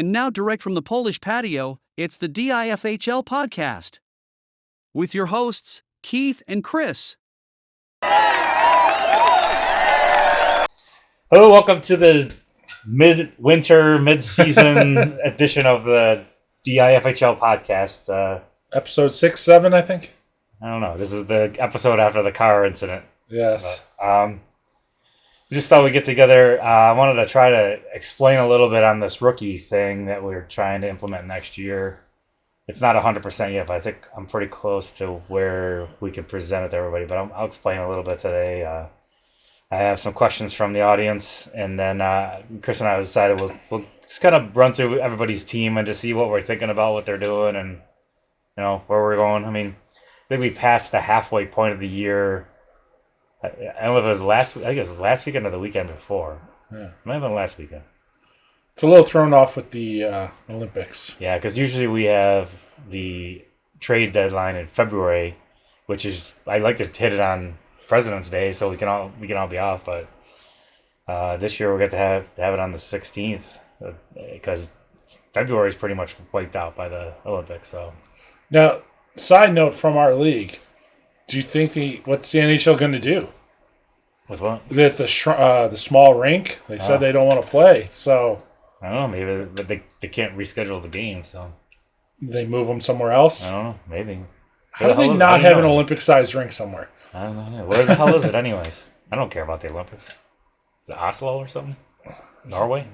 And now, direct from the Polish patio, it's the DIFHL podcast. With your hosts, Keith and Chris. Hello, welcome to the mid-season edition of the DIFHL podcast. Episode 6, 7, I think. I don't know. This is the episode after the car incident. Yes. But, we just thought we'd get together. I wanted to try to explain a little bit on this rookie thing that we're trying to implement next year. It's not 100% yet, but I think I'm pretty close to where we can present it to everybody. But I'll explain a little bit today. I have some questions from the audience, and then Chris and I decided we'll just kind of run through everybody's team and just see what we're thinking about, what they're doing, and where we're going. I mean, I think we passed the halfway point of the year. I don't know if it was last week. I think it was last weekend or the weekend before. Yeah. It might have been last weekend. It's a little thrown off with the Olympics. Yeah, because usually we have the trade deadline in February, which is I like to hit it on President's Day, so we can all be off. But this year we're going to have it on the 16th because February is pretty much wiped out by the Olympics. So now, side note from our league, do you think what's the NHL going to do? With what? That the small rink, they said they don't want to play, so I don't know. Maybe they can't reschedule the game, so they move them somewhere else. I don't know. Maybe. How do they not have an Olympic-sized rink somewhere? I don't know. Where the hell is it, anyways? I don't care about the Olympics. Is it Oslo or something? Norway?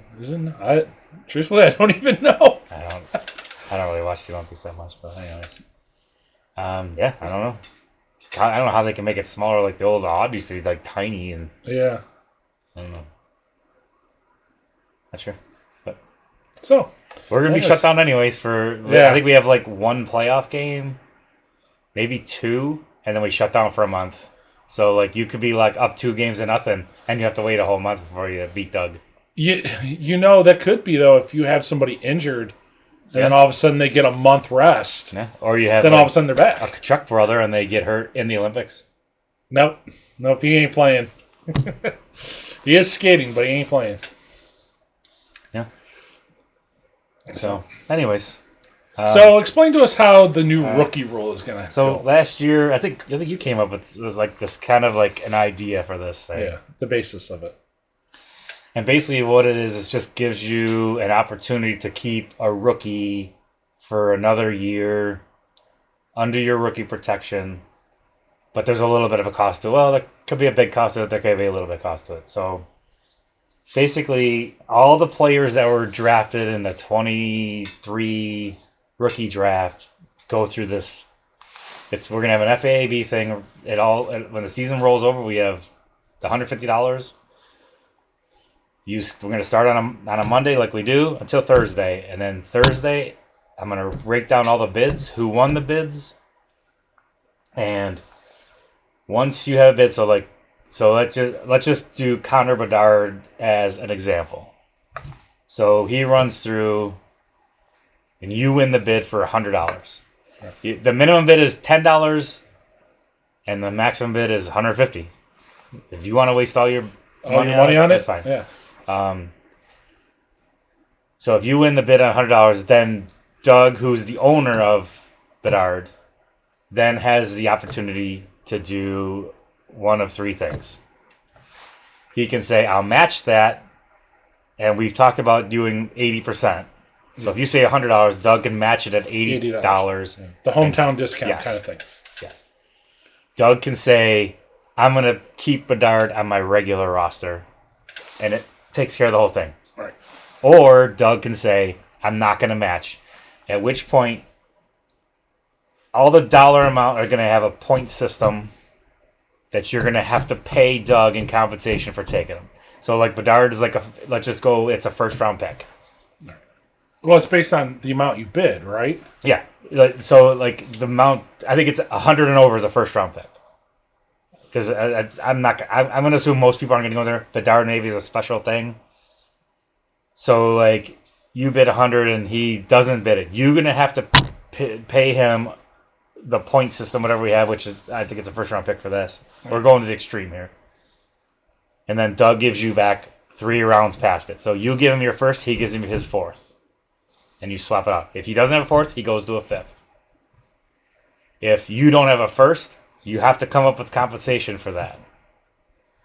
Truthfully, I don't even know. I don't really watch the Olympics that much, but anyways. Yeah, I don't know. I don't know how they can make it smaller like the old. Obviously, it's like tiny and Yeah. I don't know. Not sure, but So we're gonna be shut down anyways for. Yeah. I think we have like one playoff game, maybe two, and then we shut down for a month. So like you could be like up 2-0, and you have to wait a whole month before you beat Doug. That could be though if you have somebody injured. And then all of a sudden they get a month rest. Yeah. Or you have then all of a sudden they're back. A Kachuk brother and they get hurt in the Olympics. Nope, he ain't playing. He is skating, but he ain't playing. Yeah. So, anyways. So explain to us how the new rookie rule is gonna. So go. last year, I think you came up with like this kind of like an idea for this thing. Yeah, the basis of it. And basically what it is just gives you an opportunity to keep a rookie for another year under your rookie protection. But there's a little bit of a cost to it. Well, there could be a big cost to it. There could be a little bit of cost to it. So basically all the players that were drafted in the 23 rookie draft go through this. We're going to have an FAAB thing. When the season rolls over, we have the $150. We're going to start on a Monday like we do until Thursday. And then Thursday, I'm going to break down all the bids, who won the bids. And once you have a bid, so let's just do Connor Bedard as an example. So he runs through, and you win the bid for $100. The minimum bid is $10, and the maximum bid is $150. If you want to waste all your money on it, that's fine. Yeah. So if you win the bid on $100, then Doug, who's the owner of Bedard, then has the opportunity to do one of three things. He can say, I'll match that, and we've talked about doing 80%. So if you say $100, Doug can match it at $80. Yeah. The hometown discount kind of thing. Yes. Doug can say, I'm going to keep Bedard on my regular roster, and it takes care of the whole thing. Right. Or Doug can say, I'm not going to match, at which point all the dollar amount are going to have a point system that you're going to have to pay Doug in compensation for taking him. So like Bedard is like it's a first round pick. Right. Well, it's based on the amount you bid, right? Yeah. So like the amount, I think it's 100 and over is a first round pick. Because I'm going to assume most people aren't going to go there. Bedard maybe is a special thing. So, like, you bid 100 and he doesn't bid it. You're going to have to pay him the point system, whatever we have, which is, I think it's a first round pick for this. We're going to the extreme here. And then Doug gives you back 3 rounds past it. So you give him your first, he gives him his fourth. and you swap it out. If he doesn't have a fourth, he goes to a fifth. If you don't have a first, you have to come up with compensation for that.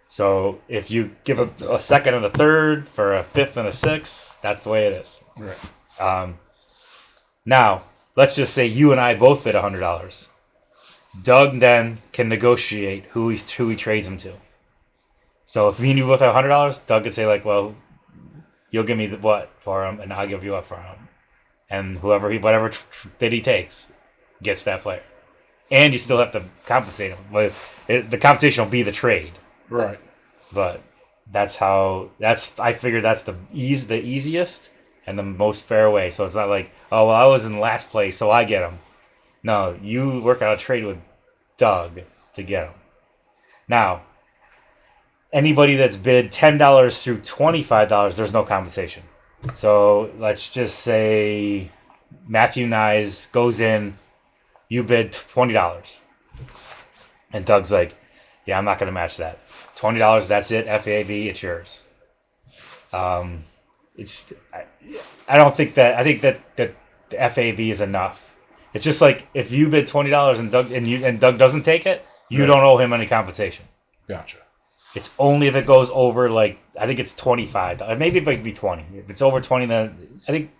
So if you give a second and a third for a fifth and a sixth, that's the way it is. Right. Now, let's just say you and I both bid $100. Doug then can negotiate who he trades him to. So if me and you both have $100, Doug could say like, well, you'll give me what for him, and I'll give you up for him, and whatever bid he takes gets that player, and you still have to compensate him. But the compensation will be the trade. Right. But I figure that's the easiest and the most fair way. So it's not like, oh well, I was in last place, so I get him. No, you work out a trade with Doug to get him. Now, anybody that's bid $10 through $25, there's no compensation. So let's just say Matthew Nyes goes in, you bid $20, and Doug's like, yeah, I'm not going to match that. $20, that's it. FAB, it's yours. I don't think that. I think that the FAB is enough. It's just like if you bid $20 and Doug doesn't take it, you don't owe him any compensation. Gotcha. It's only if it goes over, like, I think it's 25. Maybe it might be 20. If it's over 20, then I think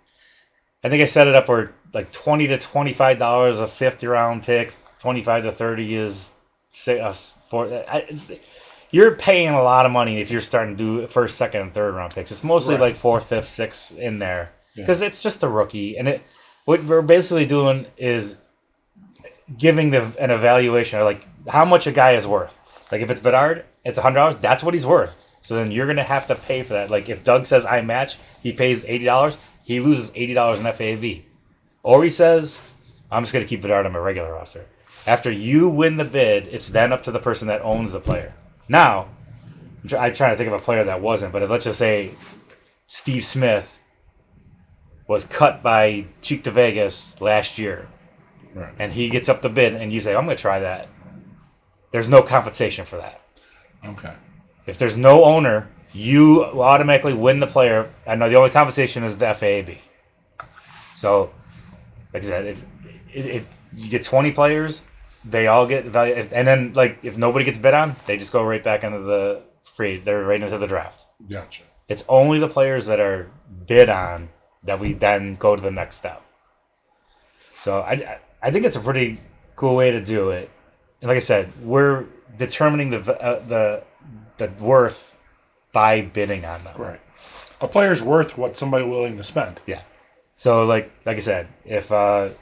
I set it up where like $20 to $25 a fifth round pick, 25 to 30 is you're paying a lot of money if you're starting to do first, second, and third round picks. It's mostly like fourth, fifth, sixth in there because it's just a rookie, and what we're basically doing is giving an evaluation of like how much a guy is worth. Like if it's Bedard, it's $100. That's what he's worth. So then you're gonna have to pay for that. Like if Doug says I match, he pays $80. He loses $80 in FAB. Or he says, I'm just gonna keep Bedard on my regular roster. After you win the bid, it's then up to the person that owns the player. Now, I'm trying to think of a player that wasn't, but let's just say Steve Smith was cut by Cheek to Vegas last year, and he gets up the bid, and you say, I'm going to try that. There's no compensation for that. Okay. If there's no owner, you automatically win the player, and the only compensation is the FAB. So, like I said, if you get 20 players, they all get value, and then like if nobody gets bid on, they just go right back into the free. They're right into the draft. Gotcha. It's only the players that are bid on that we then go to the next step. So I think it's a pretty cool way to do it. And like I said, we're determining the worth by bidding on them. Right. A player's worth what somebody's willing to spend. Yeah. So like I said, if I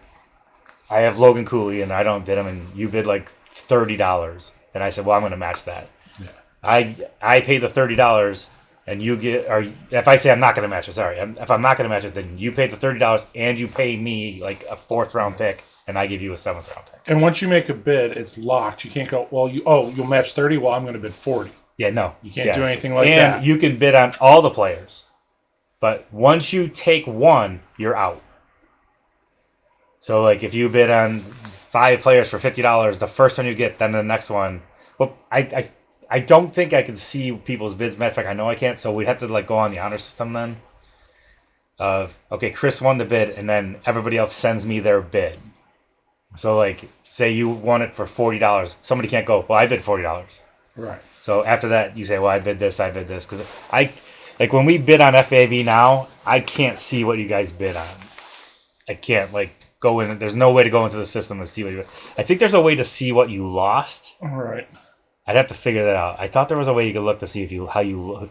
have Logan Cooley and I don't bid him, and you bid like $30, and I said, well, I'm going to match that. Yeah. I pay the $30, and you get, or if I say I'm not going to match it, sorry, if I'm not going to match it, then you pay the $30 and you pay me like a fourth round pick, and I give you a seventh round pick. And once you make a bid, it's locked. You can't go, well, you'll match 30. Well, I'm going to bid 40. Yeah, no, you can't do anything like that. And you can bid on all the players, but once you take one, you're out. So, like, if you bid on 5 players for $50, the first one you get, then the next one. Well, I don't think I can see people's bids. Matter of fact, I know I can't. So we'd have to like go on the honor system then. Okay, Chris won the bid, and then everybody else sends me their bid. So, like, say you won it for $40, somebody can't go, well, I bid $40. Right. So after that, you say, well, I bid this, because like when we bid on FAB now, I can't see what you guys bid on. I can't like go in. There's no way to go into the system and see what you. I think there's a way to see what you lost. All right. I'd have to figure that out. I thought there was a way you could look to see who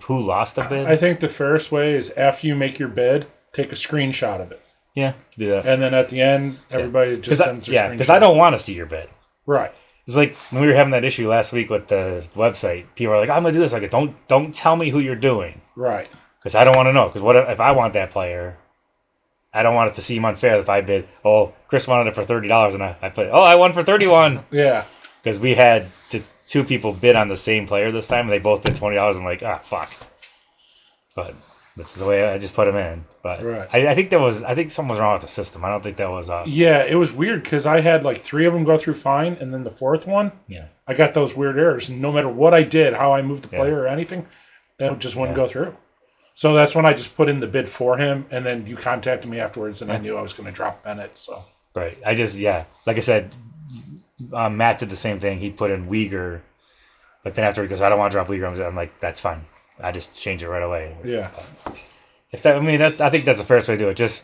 lost a bid. I think the fairest way is after you make your bid, take a screenshot of it. Yeah, do that. And then at the end, everybody just sends their screenshot. Yeah, because I don't want to see your bid. Right. It's like when we were having that issue last week with the website. People are like, "I'm gonna do this." Like, don't tell me who you're doing. Right. Because I don't want to know. Because what if I want that player? I don't want it to seem unfair if I bid. Oh, Chris wanted it for $30, and I put. Oh, I won for $31. Yeah. Because we had 2 people bid on the same player this time, and they both bid $20. I'm like, fuck. But this is the way I just put them in. But right. I think something was wrong with the system. I don't think that was us. Yeah, it was weird because I had like 3 of them go through fine, and then the 4th one, I got those weird errors. And no matter what I did, how I moved the player or anything, it just wouldn't go through. So that's when I just put in the bid for him, and then you contacted me afterwards, and I Yeah. knew I was going to drop Bennett. So Right. Like I said, Matt did the same thing. He put in Uyghur, but then after he goes, I don't want to drop Uyghur. I'm like, that's fine. I just change it right away. yeah, If that, I mean, I think that's the fairest way to do it. Just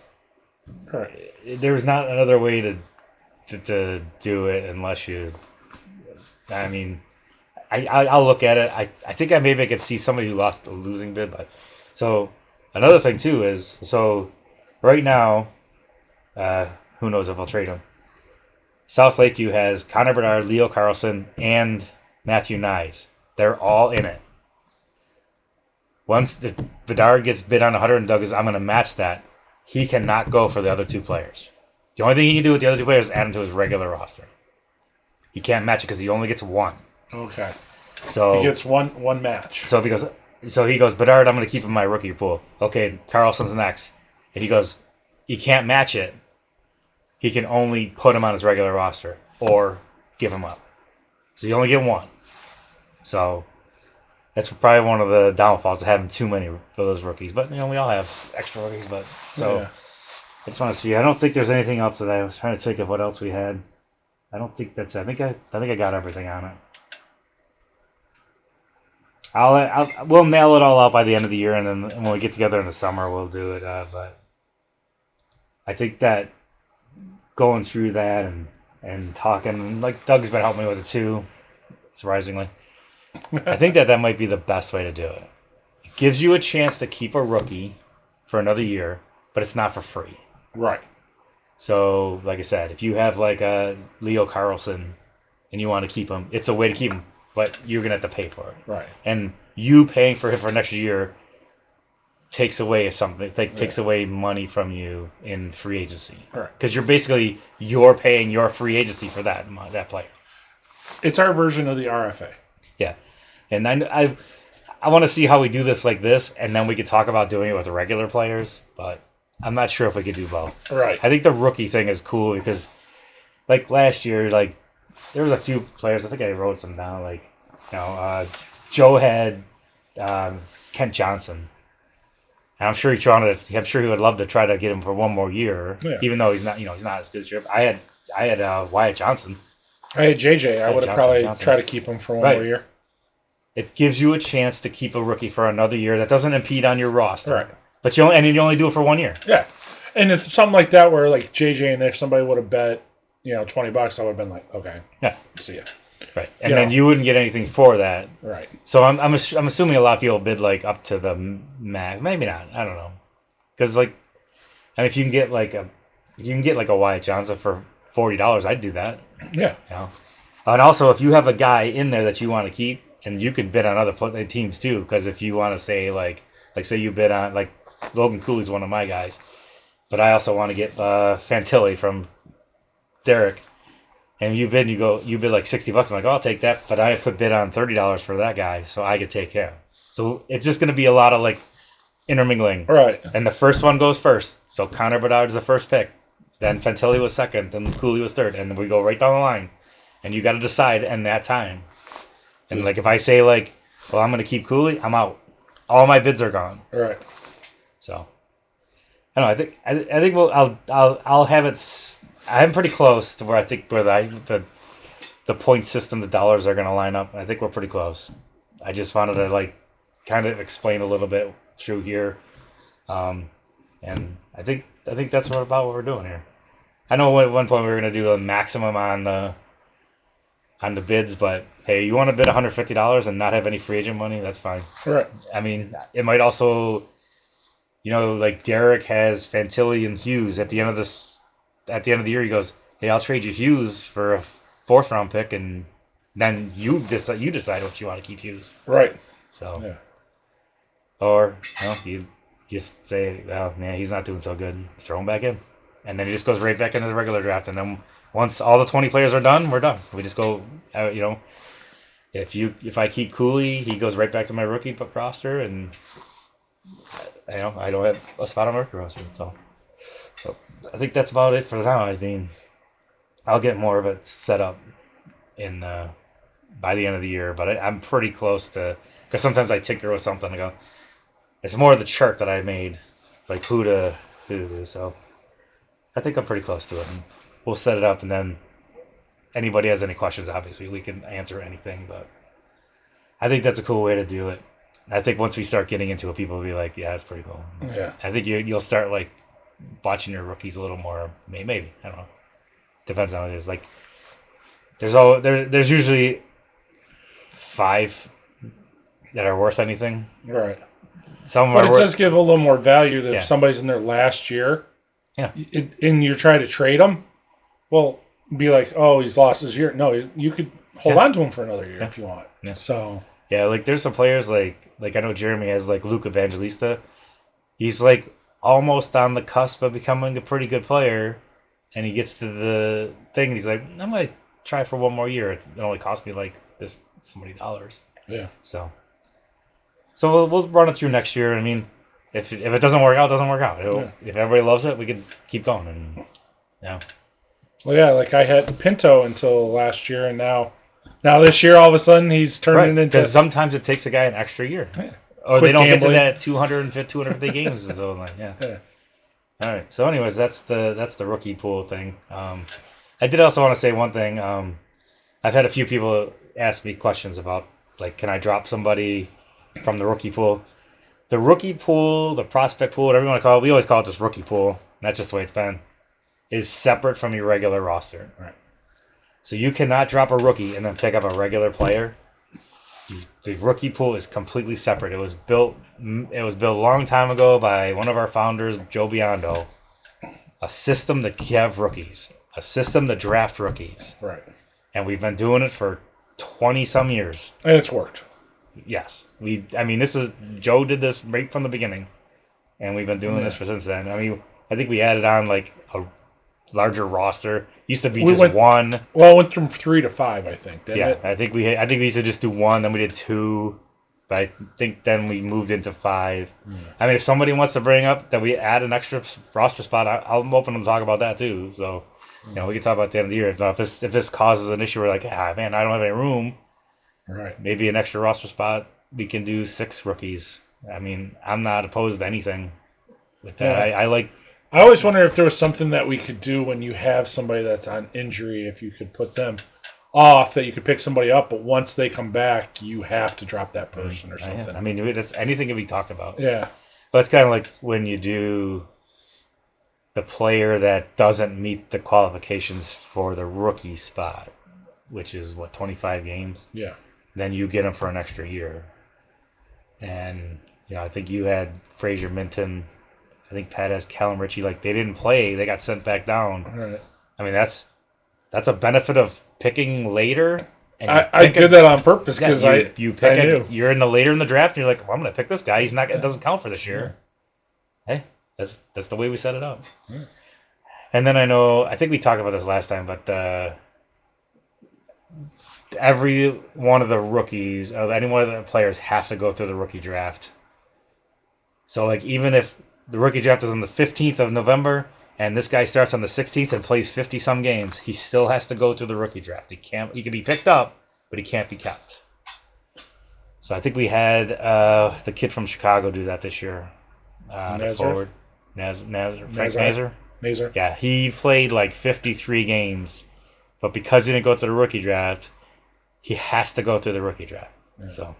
all right. there was not another way to do it unless you. I mean, I'll look at it. I think maybe I could see somebody who lost a losing bid, but so another thing too is so right now, who knows if I'll trade him. South Lakeview has Connor Bedard, Leo Carlson, and Matthew Nyes. They're all in it. Once the Bedard gets bid on 100 and Doug is, I'm going to match that. He cannot go for the other two players. The only thing he can do with the other two players is add him to his regular roster. He can't match it because he only gets one. Okay. So He gets one match. So he goes, Bedard, I'm going to keep in my rookie pool. Okay, Carlson's next. And he goes, he can't match it. He can only put him on his regular roster or give him up. So you only get one. So that's probably one of the downfalls of having too many of those rookies. But we all have extra rookies. But so Yeah. I just want to see. I don't think there's anything else that I was trying to think of what else we had. I don't think that's it. I think I got everything on it. We'll nail it all out by the end of the year, and then when we get together in the summer, we'll do it. But I think that going through that and talking, like Doug's been helping me with it too, surprisingly. I think that might be the best way to do it. It gives you a chance to keep a rookie for another year, but it's not for free. Right. So, like I said, if you have like a Leo Carlson and you want to keep him, it's a way to keep him, but you're gonna have to pay for it. Right. And you paying for him for next year takes away something. Takes away money from you in free agency. Right. Because you're paying your free agency for that player. It's our version of the RFA. Yeah, and I want to see how we do this like this, and then we could talk about doing it with the regular players. But I'm not sure if we could do both. Right. I think the rookie thing is cool because, like last year, like there was a few players. I think I wrote some down. Like, Joe had Kent Johnson. And I'm sure he would love to try to get him for one more year, Yeah. even though he's not as good as Tripp. I had Wyatt Johnson. I had JJ. I would have probably Johnson. tried to keep him for one Right. more year. It gives you a chance to keep a rookie for another year that doesn't impede on your roster. Right. But you only do it for 1 year. Yeah. And if something like that where like JJ and if somebody would have bet, $20, I would have been like, okay. Yeah. See ya. Right. And then you wouldn't get anything for that. Right. So I'm assuming a lot of people bid like up to the max. Maybe not. I don't know. Because if you can get like a Wyatt Johnson for $40, I'd do that. Yeah. And also, if you have a guy in there that you want to keep, and you could bid on other teams too, because if you want to say say you bid on like Logan Cooley's one of my guys, but I also want to get Fantilli from Derek, and you bid like $60. I'm like, oh, I'll take that, but I put bid on $30 for that guy, so I could take him. So it's just going to be a lot of like intermingling. Right. And the first one goes first. So Connor Bedard is the first pick. Then Fantilli was second. Then Cooley was third. And we go right down the line. And you got to decide in that time. And like if I say like, well, I'm going to keep Cooley, I'm out. All my bids are gone. Right. So I don't know. I think I'll have it. I'm pretty close to where I think where the point system, the dollars are going to line up. I think we're pretty close. I just wanted to like kind of explain a little bit through here, and I think that's about what we're doing here. I know at one point we were going to do a maximum on the bids, but hey, you want to bid $150 and not have any free agent money? That's fine. Right. I mean, it might also, like Derek has Fantilli and Hughes at the end of the year. He goes, hey, I'll trade you Hughes for a 4th round pick, and then you decide what you want to keep Hughes. Right. So. Yeah. Or you just say, well, man, he's not doing so good. Throw him back in, and then he just goes right back into the regular draft. And then once all the 20 players are done, we're done. We just go, if I keep Cooley, he goes right back to my rookie roster, and I don't have a spot on my rookie roster. So I think that's about it for now. I mean, I'll get more of it set up in by the end of the year, but I'm pretty close to, because sometimes I tinker with something and go. It's more the chart that I made, like who to do. So I think I'm pretty close to it. And we'll set it up, and then anybody has any questions, obviously we can answer anything. But I think that's a cool way to do it. I think once we start getting into it, people will be like, "Yeah, it's pretty cool." Yeah. I think you'll start like watching your rookies a little more. Maybe I don't know. Depends on what it is. Like there's usually 5 that are worth anything. Right. Some But are it worth. does give a little more value that Yeah. if somebody's in their last year, Yeah. and you're trying to trade them, well, be like, oh, he's lost his year. No, you could hold Yeah. on to him for another year if you want. Yeah. So Yeah, like there's some players like I know Jeremy has like Luke Evangelista. He's like almost on the cusp of becoming a pretty good player, and he gets to the thing and he's like, I'm gonna try for one more year. It only cost me like this so many dollars. yeah. So we'll run it through next year. I mean, if it doesn't work out, it doesn't work out. If everybody loves it, we can keep going. And yeah, Well, yeah, like I had Pinto until last year, and now this year, all of a sudden, he's turning into. Because sometimes it takes a guy an extra year. Yeah. Or Quit they don't gambling. get to that 250 games and so like yeah. Yeah. All right. So anyways, that's the rookie pool thing. I did also want to say one thing. I've had a few people ask me questions about like, can I drop somebody from the rookie pool? The rookie pool, the prospect pool, whatever you want to call it, we always call it just rookie pool. That's just the way it's been. Is separate from your regular roster. Right. So you cannot drop a rookie and then pick up a regular player. The rookie pool is completely separate. It was built a long time ago by one of our founders, Joe Biondo. A system to have rookies, a system to draft rookies, Right. and we've been doing it for 20 some years. And it's worked. Yes, this is Joe did this right from the beginning, and we've been doing this for since then. I mean, I think we added on like a larger roster. Used to be one. Well, it went from 3 to 5, I think. Didn't it? I think we used to just do 1, then we did 2, but I think then we moved into 5. I mean, if somebody wants to bring up that we add an extra roster spot, I'm open to talk about that too. So, we can talk about it at the end of the year. If this causes an issue, we're like, man, I don't have any room. Right. Maybe an extra roster spot. We can do 6 rookies. I mean, I'm not opposed to anything with that. Yeah. I I always wonder if there was something that we could do when you have somebody that's on injury, if you could put them off, that you could pick somebody up, but once they come back, you have to drop that person or something. I mean, it's anything can be talked about. Yeah. But it's kind of like when you do the player that doesn't meet the qualifications for the rookie spot, which is 25 games. Yeah. Then you get them for an extra year. And I think you had Frazier Minton. I think Pat has Callum Ritchie. Like, they didn't play, they got sent back down. Right. I mean, that's a benefit of picking later. And I did that on purpose because you pick I knew. You're in the later in the draft, and you're like, well, I'm going to pick this guy. He's not. It doesn't count for this year. Hey, that's the way we set it up. Yeah. And then I think we talked about this last time, but every one of the rookies, any one of the players, have to go through the rookie draft. So, like, even if the rookie draft is on the 15th of November, and this guy starts on the 16th and plays 50-some games, he still has to go through the rookie draft. He can be picked up, but he can't be kept. So I think we had the kid from Chicago do that this year. The forward. Frank Nazar. Yeah, he played like 53 games, but because he didn't go through the rookie draft, he has to go through the rookie draft. Yeah. So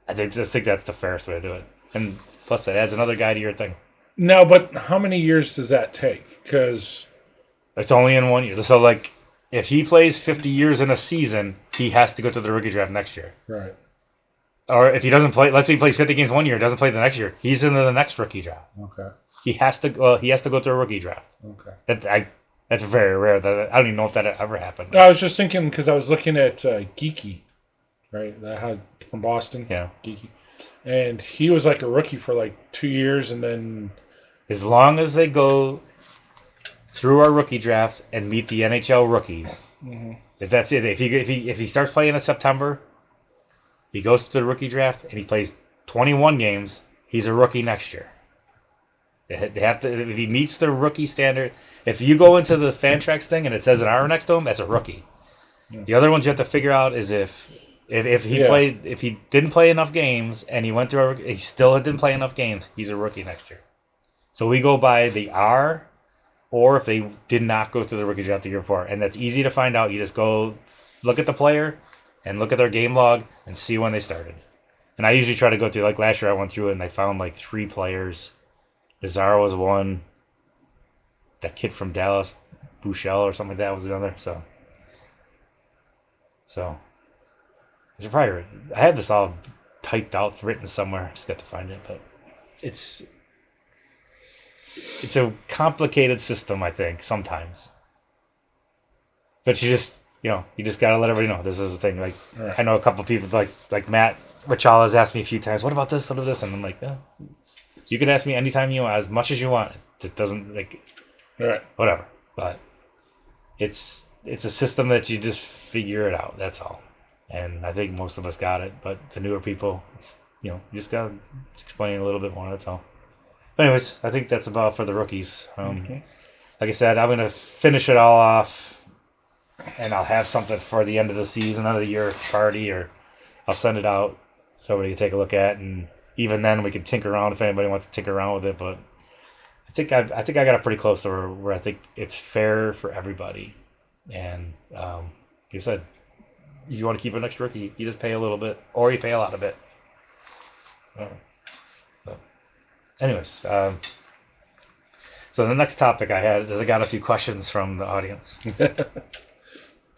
I just think that's the fairest way to do it. And plus, that adds another guy to your thing. No, but how many years does that take? Because it's only in 1 year. So, like, if he plays 50 years in a season, he has to go to the rookie draft next year. Right. Or if he doesn't play, let's say he plays 50 games 1 year, doesn't play the next year, he's into the next rookie draft. Okay. He has to go through a rookie draft. Okay. That's very rare. I don't even know if that ever happened. I was just thinking because I was looking at Geeky, right? From Boston. Yeah. Geeky. And he was like a rookie for like 2 years, and then as long as they go through our rookie draft and meet the NHL rookies, if that's it, if he starts playing in September, he goes to the rookie draft and he plays 21 games, he's a rookie next year. They have to, if he meets the rookie standard. If you go into the Fantrax thing and it says an R next to him, that's a rookie. Yeah. The other ones you have to figure out is if If he Yeah. if he didn't play enough games and he went through, he still didn't play enough games, he's a rookie next year. So we go by the R, or if they did not go through the rookie draft the year before, and that's easy to find out. You just go look at the player and look at their game log and see when they started. And I usually try to go through, like last year I went through it and I found like 3 players. Bizarro was one. That kid from Dallas, Bouchel or something like that was another. So I should probably. I had this all typed out, written somewhere. Just got to find it, but it's a complicated system, I think, sometimes. But you just gotta let everybody know this is the thing. Like Right. I know a couple people like Matt Richala has asked me a few times, what about this, what about this, and I'm like, you can ask me anytime you want, as much as you want. It doesn't like Right. whatever. But it's a system that you just figure it out. That's all. And I think most of us got it. But the newer people, you just gotta explain a little bit more. That's all. But anyways, I think that's about for the rookies. Okay. Like I said, I'm gonna finish it all off, and I'll have something for the end of the season, end of the year party, or I'll send it out so everybody can take a look at, and even then we can tinker around if anybody wants to tinker around with it. But I think I got it pretty close to where I think it's fair for everybody. And like I said, if you want to keep an extra rookie, you just pay a little bit, or you pay a lot of it. But anyways, so the next topic I had is I got a few questions from the audience.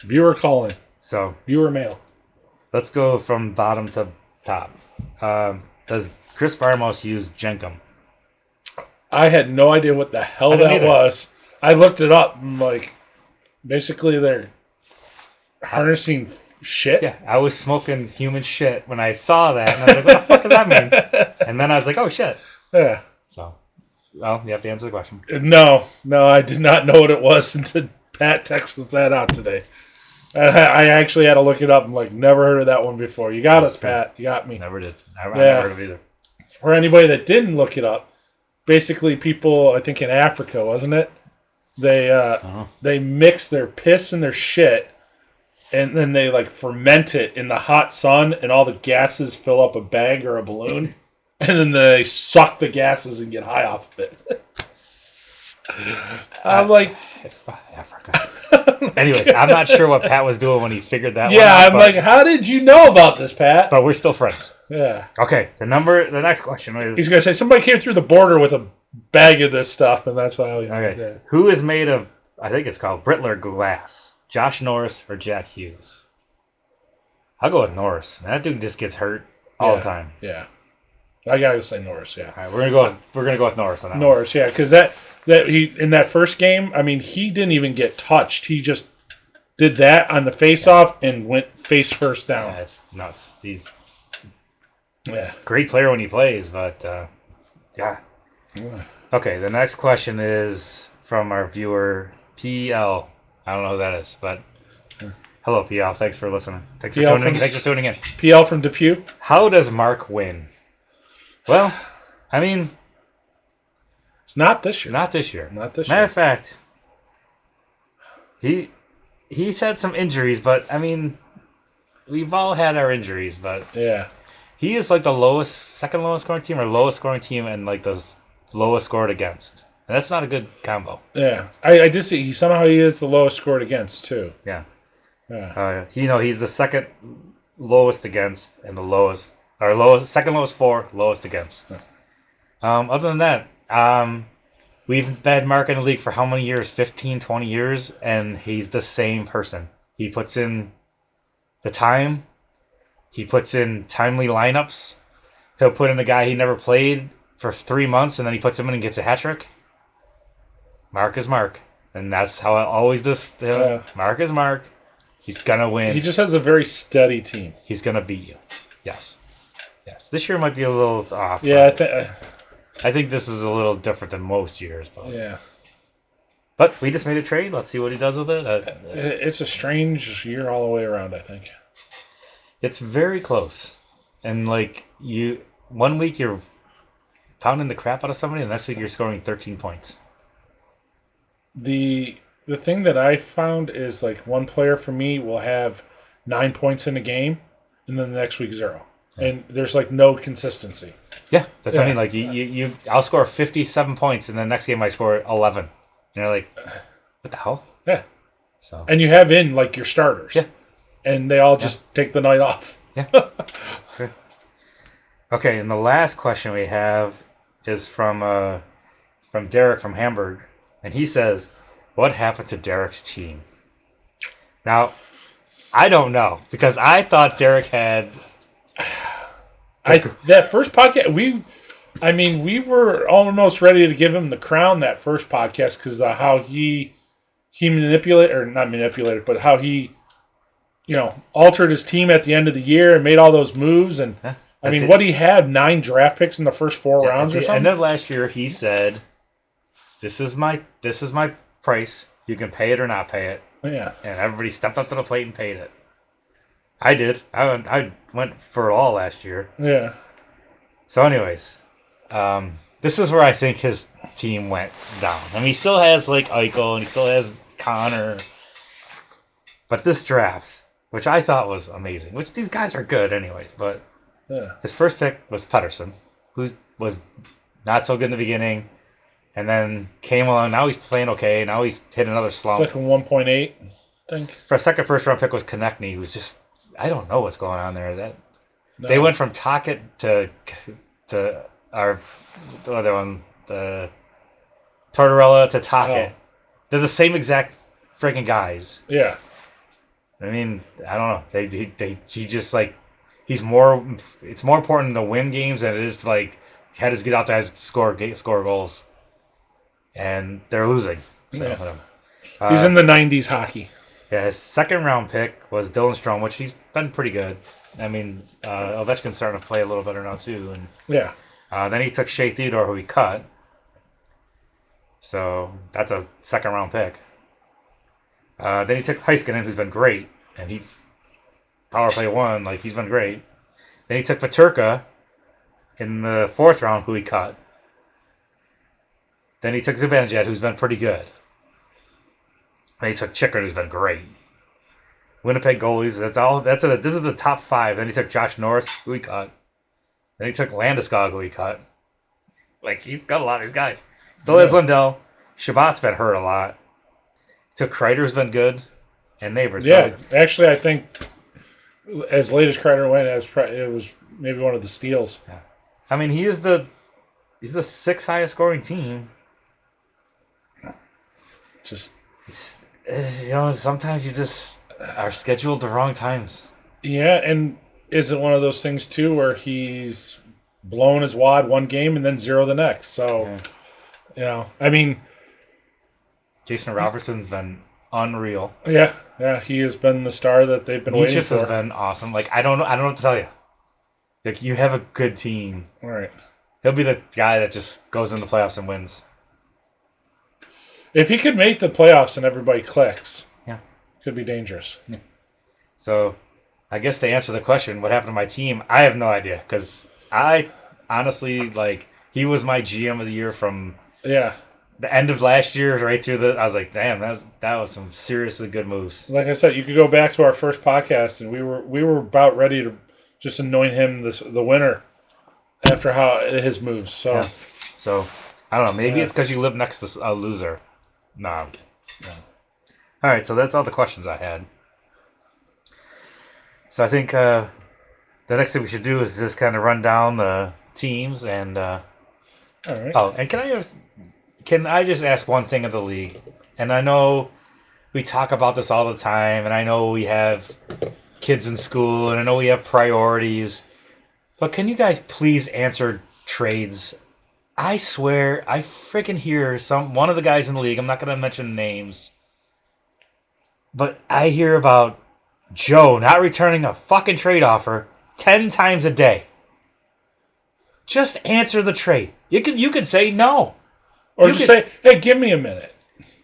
Viewer calling. So Viewer mail. let's go from bottom to top. Does Chris Barmos use Jenkum? I had no idea what the hell I didn't that either. was. I looked it up. And basically they're harnessing shit. Yeah, I was smoking human shit when I saw that, and I was like, what the fuck does that mean? And then I was like, oh shit. Yeah. So, well, you have to answer the question. No, I did not know what it was until Pat texted that out today. I actually had to look it up. I'm like, never heard of that one before. You got us, Pat. You got me. Never did. I Yeah. never heard of either. For anybody that didn't look it up, basically people, I think in Africa, wasn't it? They mix their piss and their shit, and then they like ferment it in the hot sun, and all the gases fill up a bag or a balloon, and then they suck the gases and get high off of it. I'm like, Africa. Anyways, I'm not sure what Pat was doing when he figured that one yeah, out. I'm like, how did you know about this, Pat? But we're still friends. Yeah. Okay, the next question is, He's gonna say somebody came through the border with a bag of this stuff, and that's why. okay, who is made of, I think it's called Brittler glass? Josh Norris or Jack Hughes? I'll go with Norris. That dude just gets hurt all the time. Yeah. I gotta say Norris. Yeah. All right, we're gonna go with Norris on that. Norris. Yeah, because that he in that first game, I mean, he didn't even get touched. He just did that on the face-off and went face first One. down. Yeah, it's nuts. He's Yeah. great player when he plays, but yeah. Okay, the next question is from our viewer PL. I don't know who that is, but hello PL. Thanks for listening. Thanks for tuning in. PL from Depew. How does Mark win? Well, I mean, It's not this year. not this year. Not this Matter year. of fact, he's had some injuries, but I mean, we've all had our injuries, but Yeah. he is like the second lowest scoring team, or lowest scoring team, and like the lowest scored against. And that's not a good combo. Yeah. I did see he is the lowest scored against too. Yeah. Yeah. He's the second lowest against and second lowest for, lowest against. Other than that, we've had Mark in the league for how many years? 15, 20 years, and he's the same person. He puts in the time. He puts in timely lineups. He'll put in a guy he never played for 3 months, and then he puts him in and gets a hat trick. Mark is Mark, and that's how I always this. Mark is Mark. He's gonna win. He just has a very steady team. He's gonna beat you. Yes. This year might be a little off. Yeah. I think this is a little different than most years. Yeah. But we just made a trade. Let's see what he does with it. It's a strange year all the way around, I think. It's very close, and like one week you're pounding the crap out of somebody, and the next week you're scoring 13 points. The thing that I found is like one player for me will have 9 points in a game, and then the next week 0. Yeah. And there's like no consistency. Yeah, that's what I mean. Like I'll score 57 points, and the next game I score 11. And you're like, what the hell? Yeah. So. And you have in like your starters. Yeah. And they all just take the night off. Yeah. Sure. Okay, and the last question we have is from Derek from Hamburg, and he says, "What happened to Derek's team?" Now, I don't know because I thought Derek had. That first podcast we were almost ready to give him the crown that first podcast because of how he manipulated, or not manipulated, but how he, altered his team at the end of the year and made all those moves. And what he had 9 draft picks in the first 4 rounds or something. End of last year, he said, "This is my price. You can pay it or not pay it." Yeah. And everybody stepped up to the plate and paid it. I did. I went for it all last year. Yeah. So, anyways, this is where I think his team went down. I mean, he still has like Eichel and he still has Connor, but this draft, which I thought was amazing, which these guys are good anyways, but his first pick was Pettersson, who was not so good in the beginning, and then came along. Now he's playing okay. Now he's hit another slump. Second 1.8, I think. For a second first round pick was Konechny, who's just, I don't know what's going on there. They went from Tocchet to our other one, the Tortorella to Tocchet. Oh. They're the same exact freaking guys. Yeah. I mean, I don't know. He just like, he's more. It's more important to win games than it is to like had to get out there and score goals, and they're losing. So, yeah. He's in the 90s hockey. Yeah, his second round pick was Dylan Strome, which he's been pretty good. I mean, Ovechkin's starting to play a little better now too, and yeah. Then he took Shea Theodore, who he cut. So that's a second round pick. Then he took Heiskanen, who's been great, and he's power play 1, like he's been great. Then he took Peterka in the 4th round, who he cut. Then he took Zibanejad, who's been pretty good. Then he took Chickard, who's been great. Winnipeg goalies, this is the top 5. Then he took Josh Norris, who he cut. Then he took Landeskog, who he cut. Like, he's got a lot of these guys. Still has Lindell. Shabbat's been hurt a lot. He took Kreider, who's been good. And Neighbors. Yeah, so. Actually, I think as late as Kreider went, it was maybe one of the steals. Yeah. I mean, he's the 6th highest scoring team. Just... sometimes you just are scheduled the wrong times. Yeah, and is it one of those things too where he's blown his wad one game and then 0 the next? So, I mean, Jason Robertson's been unreal. Yeah, he has been the star that they've been waiting for. Has been awesome. Like I don't know what to tell you. Like you have a good team. All right. He'll be the guy that just goes in the playoffs and wins. If he could make the playoffs and everybody clicks, could be dangerous. Yeah. So, I guess to answer the question, what happened to my team? I have no idea because I honestly he was my GM of the year from the end of last year right through I was like, damn, that was some seriously good moves. Like I said, you could go back to our first podcast and we were about ready to just anoint him the winner after his moves. So, so I don't know. Maybe it's because you live next to a loser. No, I'm kidding. No. All right, so that's all the questions I had. So I think the next thing we should do is just kind of run down the teams and. All right. Oh, and can I just ask one thing of the league? And I know we talk about this all the time, and I know we have kids in school, and I know we have priorities. But can you guys please answer trades? I swear, I freaking hear one of the guys in the league, I'm not going to mention names, but I hear about Joe not returning a fucking trade offer 10 times a day. Just answer the trade. You could say no. Or just say, hey, give me a minute.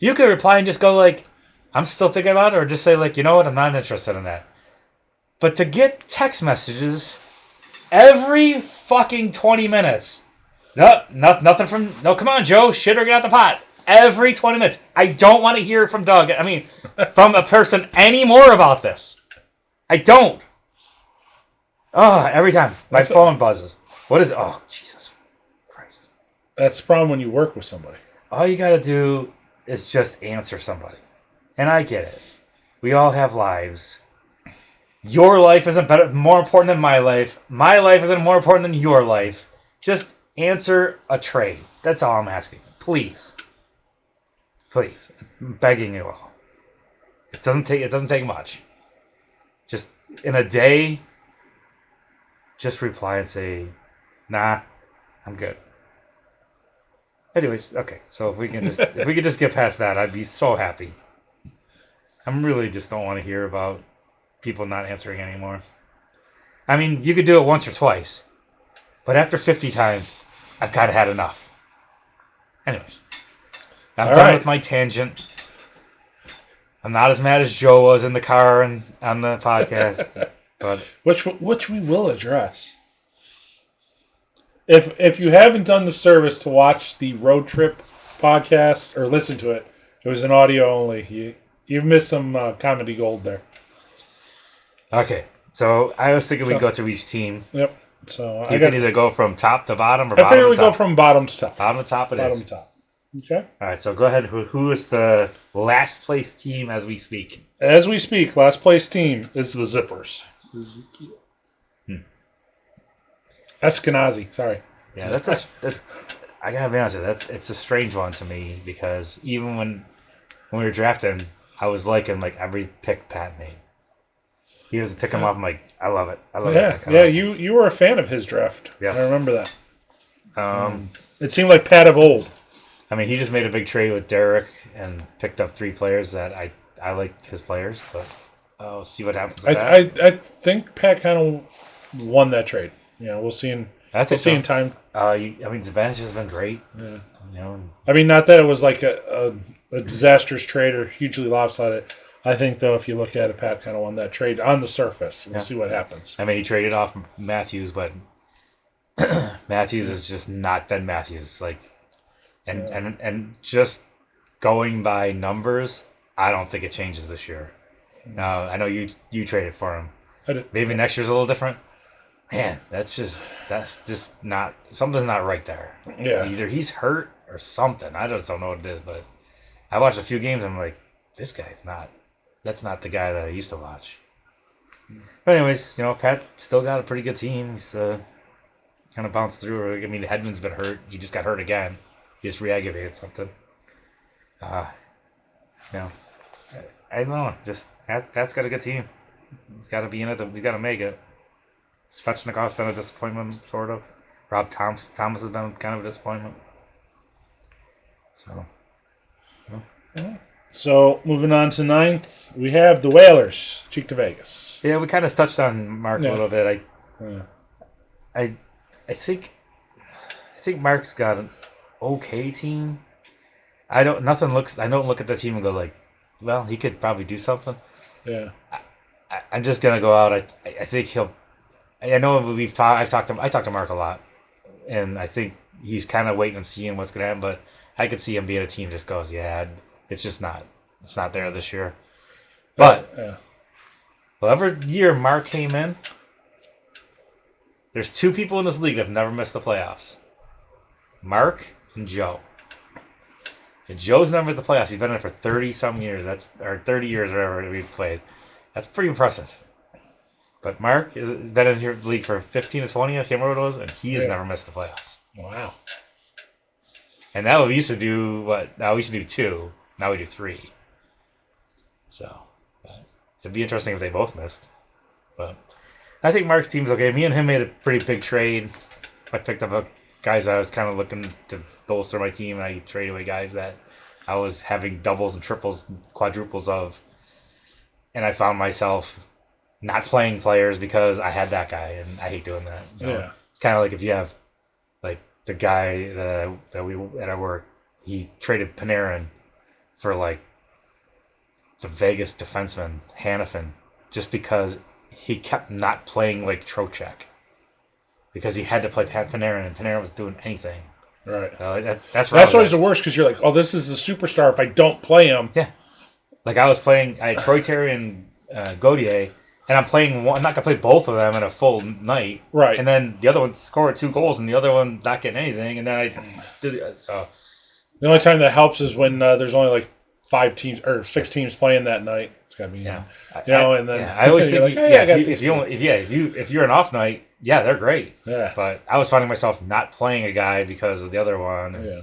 You could reply and just go like, I'm still thinking about it, or just say like, you know what, I'm not interested in that. But to get text messages every fucking 20 minutes. No, nothing from... No, come on, Joe. Shit or get out the pot. Every 20 minutes. I don't want to hear from Doug. I mean, from a person anymore about this. I don't. Oh, every time my That's phone buzzes. What is? Oh, Jesus Christ! That's the problem when you work with somebody. All you gotta do is just answer somebody, and I get it. We all have lives. Your life isn't more important than my life. My life isn't more important than your life. Just answer a trade. That's all I'm asking. Please. Please. I'm begging you all. It doesn't take much. Just in a day, just reply and say, nah, I'm good. Anyways, okay. So if we could just get past that, I'd be so happy. I'm really just don't want to hear about people not answering anymore. I mean, you could do it once or twice, but after 50 times, I've kind of had enough. Anyways, I'm All done right. with my tangent. I'm not as mad as Joe was in the car and on the podcast, but Which we will address. If you haven't done the service to watch the road trip podcast or listen to it, it was an audio only. You've missed some comedy gold there. okay. So I was thinking So- we'd go through each team. Yep. So You can either go from top to bottom or I bottom figure to we top. go from bottom to top. Bottom to top it is. Bottom to top. Okay. All right, so go ahead. Who is the last place team as we speak? As we speak, last place team is the Zippers. Eskenazi. Sorry. Yeah, I gotta be honest with you, it's a strange one to me because even when we were drafting, I was liking like every pick Pat made. He was picking them up. I'm like, I love it. I love it. Yeah. You were a fan of his draft. Yes. I remember that. Um, It seemed like Pat of old. I mean, he just made a big trade with Derek and picked up 3 players that I liked his players, but I'll see what happens with that. I think Pat kind of won that trade. Yeah, we'll see in time. I mean, Zibanejad has been great. Yeah. You know, I mean, not that it was like a disastrous trade or hugely lopsided. I think, though, if you look at it, Pat kind of won that trade on the surface. We'll see what happens. I mean, he traded off Matthews, but Matthews has just not been Matthews. Like, and just going by numbers, I don't think it changes this year. Now, I know you traded for him. I did. Maybe next year's a little different. Man, that's just not something's not right there. Yeah. Either he's hurt or something. I just don't know what it is. But I watched a few games. I'm like, this guy's not. That's not the guy that I used to watch. But anyways, Pat still got a pretty good team. He's kind of bounced through. I mean, Hedman's been hurt. He just got hurt again. He just re-aggravated something. I don't know. Just Pat's got a good team. He's got to be in it. We got to make it. Svechnikov's been a disappointment, sort of. Rob Thomas has been kind of a disappointment. So. So, moving on to 9th, we have the Whalers, Cheek to Vegas. Yeah, we kind of touched on Mark a little bit. I think Mark's got an okay team. I don't look at the team and go like, well, he could probably do something. Yeah. I'm just gonna go out. I think he'll. I know I talked to Mark a lot, and I think he's kind of waiting and seeing what's gonna happen. But I could see him being a team just goes, yeah, it's just not. It's not there this year. But whatever year Mark came in, there's 2 people in this league that have never missed the playoffs. Mark and Joe. And Joe's never missed the playoffs. He's been in it for 30-some years. Or 30 years, or whatever we've played. That's pretty impressive. But Mark has been in your league for 15 to 20, I can't remember what it was, and he has never missed the playoffs. Wow. And now we used to do what? Now we used to do 2. Now we do 3. So it'd be interesting if they both missed. But I think Mark's team's okay. Me and him made a pretty big trade. I picked up guys that I was kind of looking to bolster my team, and I traded away guys that I was having doubles and triples, and quadruples of. And I found myself not playing players because I had that guy, and I hate doing that. Yeah. It's kind of like if you have, like, the guy that we at our work, he traded Panarin for, like, the Vegas defenseman, Hannafin, just because he kept not playing, like, Trocheck. Because he had to play Panarin, and Panarin was doing anything. Right. That's always the worst because you're like, oh, this is a superstar. If I don't play him. Yeah. Like I was playing, I had Troy Terry and Gauthier, and I'm playing one. I'm not gonna play both of them in a full night. Right. And then the other one scored 2 goals, and the other one not getting anything. And then I did so. The only time that helps is when there's only like 5 teams or 6 teams playing that night. It's gotta be Yeah. and then I always think, like, hey, I got if you're an off night, yeah, they're great. Yeah. But I was finding myself not playing a guy because of the other one. Yeah.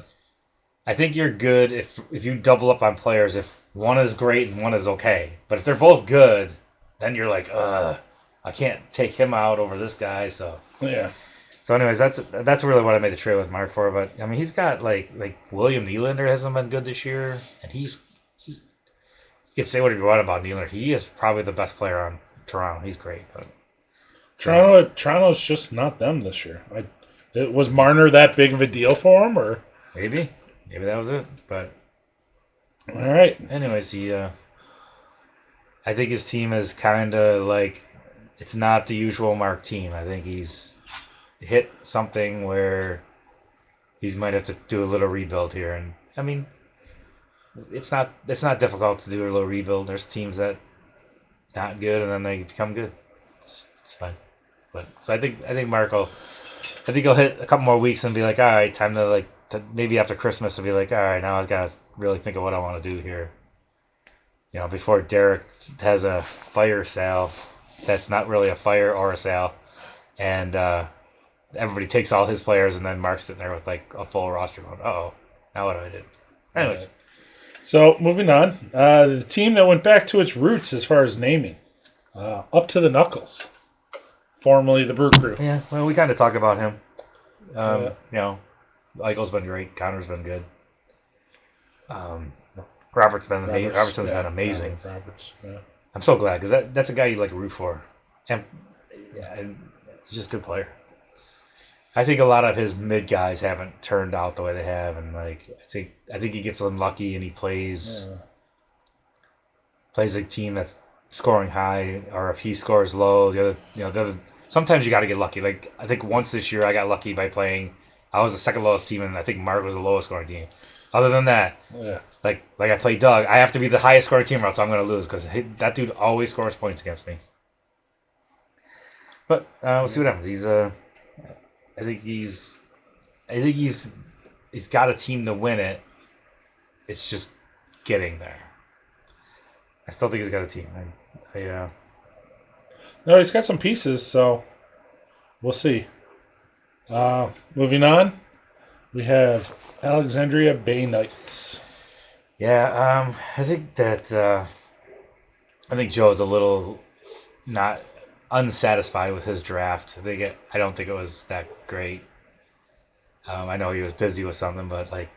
I think you're good if you double up on players if one is great and one is okay. But if they're both good, then you're like, I can't take him out over this guy. So Yeah. so anyways, that's really what I made the trade with Mark for. But I mean, he's got like William Nylander hasn't been good this year, and he's you can say whatever you want about Nylander. He is probably the best player on Toronto. He's great, but Toronto's just not them this year. Was Marner that big of a deal for him, or maybe that was it. But all right? anyways, I think his team is kind of like it's not the usual Mark team. I think he's hit something where he might have to do a little rebuild here. And I mean, it's not difficult to do a little rebuild. There's teams that not good and then they become good. It's fine. But so I think Mark he'll hit a couple more weeks and be like, all right, time to maybe after Christmas to be like, all right, now I've got to really think of what I want to do here. You know, before Derek has a fire sale that's not really a fire or a sale, and everybody takes all his players, and then Mark's sitting there with like a full roster going, uh-oh, now what do I do? Anyways. Right. So moving on, the team that went back to its roots as far as naming, Up to the Knuckles, formerly the Brew Crew. Yeah, well, we kind of talked about him. You know, Eichel's been great. Connor's been good. Robertson's been amazing. Roberts, yeah. I'm so glad because that's a guy you like root for, and he's just a good player. I think a lot of his mid guys haven't turned out the way they have, and like I think he gets unlucky and he plays a team that's scoring high, or if he scores low, the other sometimes you got to get lucky. Like I think once this year I got lucky by playing. I was the second lowest team, and I think Mark was the lowest scoring team. Other than that, like I play Doug, I have to be the highest scoring team, or else I'm going to lose because that dude always scores points against me. But we'll see what happens. I think he's got a team to win it. It's just getting there. I still think he's got a team. No, he's got some pieces, so we'll see. Moving on, we have Alexandria Bay Knights. Yeah, I think that I think Joe's a little not unsatisfied with his draft. I don't think it was that great. I know he was busy with something, but like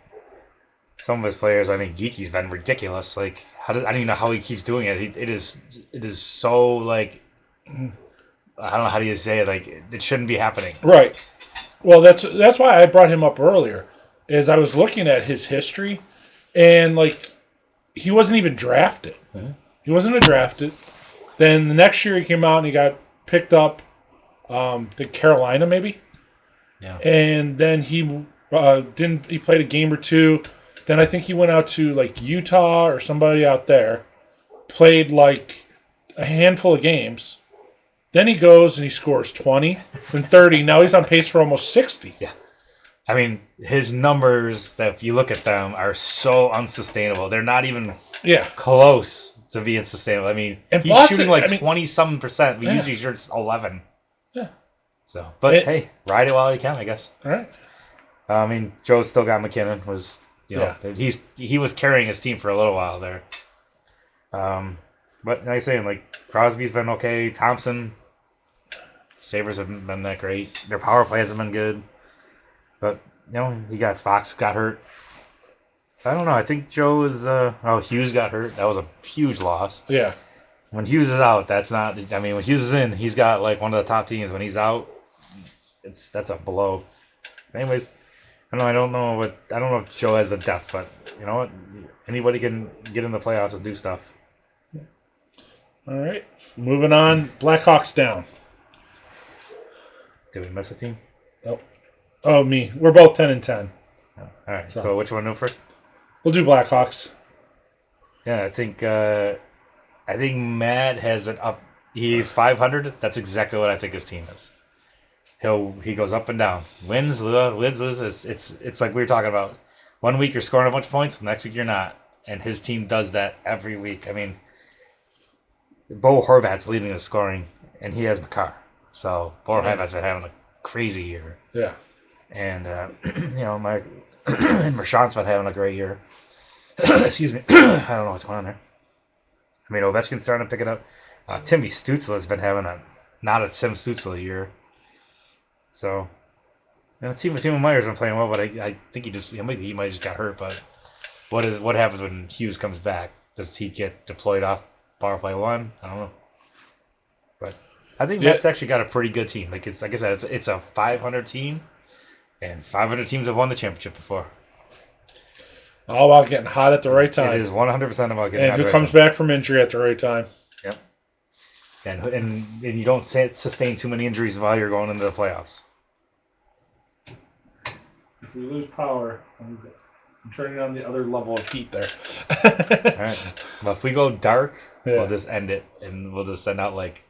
some of his players, I think Geeky's been ridiculous. Like I don't even know how he keeps doing it. It is so like I don't know how do you say it. Like it shouldn't be happening. Right. Well, that's why I brought him up earlier. Is I was looking at his history, and like he wasn't even drafted. Mm-hmm. He wasn't drafted. Then the next year he came out and he got picked up, to Carolina maybe. Yeah. And then he he played a game or two. Then I think he went out to like Utah or somebody out there, played like a handful of games. Then he goes and he scores 20 and 30. Now he's on pace for almost 60. Yeah. I mean, his numbers, that if you look at them, are so unsustainable. They're not even close to being sustainable. I mean, and he's Boston, shooting like 20-something%. But usually shoots 11. Yeah. So, but hey, ride it while you can, I guess. All right. I mean, Joe's still got McKinnon. He was carrying his team for a little while there. But like I say, like Crosby's been okay. Thompson, Sabres haven't been that great. Their power play hasn't been good. But Fox got hurt. So I don't know. I think Joe is. Hughes got hurt. That was a huge loss. Yeah. When Hughes is out, that's not. I mean, when Hughes is in, he's got like one of the top teams. When he's out, that's a blow. Anyways, I don't know if Joe has the depth, but you know what? Anybody can get in the playoffs and do stuff. All right. Moving on. Blackhawks down. Did we miss a team? Nope. Oh, me. We're both 10-10. Oh, all right. So which one to do first? We'll do Blackhawks. Yeah, I think Matt has an up. he's 500. That's exactly what I think his team is. He goes up and down, wins, loses. It's like we were talking about. 1 week you're scoring a bunch of points, the next week you're not, and his team does that every week. I mean, Bo Horvat's leading the scoring, and he has Makar. So Bo Horvat's been having a crazy year. Yeah. And my and Rashawn's been having a great year. Excuse me. I don't know what's going on there. I mean, Ovechkin's starting to pick it up. Timmy Stützle's been having not a Tim Stützle year. So, Timo Meyer's been playing well, but I think he might have just got hurt. But what happens when Hughes comes back? Does he get deployed off power play 1? I don't know. But I think Matt's actually got a pretty good team. Like I said, it's a 500 team, and 500 teams have won the championship before. All about getting hot at the right time. It is 100% about getting hot. And who comes back from injury at the right time. Yep. And you don't sustain too many injuries while you're going into the playoffs. If we lose power, I'm turning on the other level of heat there. All right. Well, if we go dark, we'll just end it, and we'll just send out like.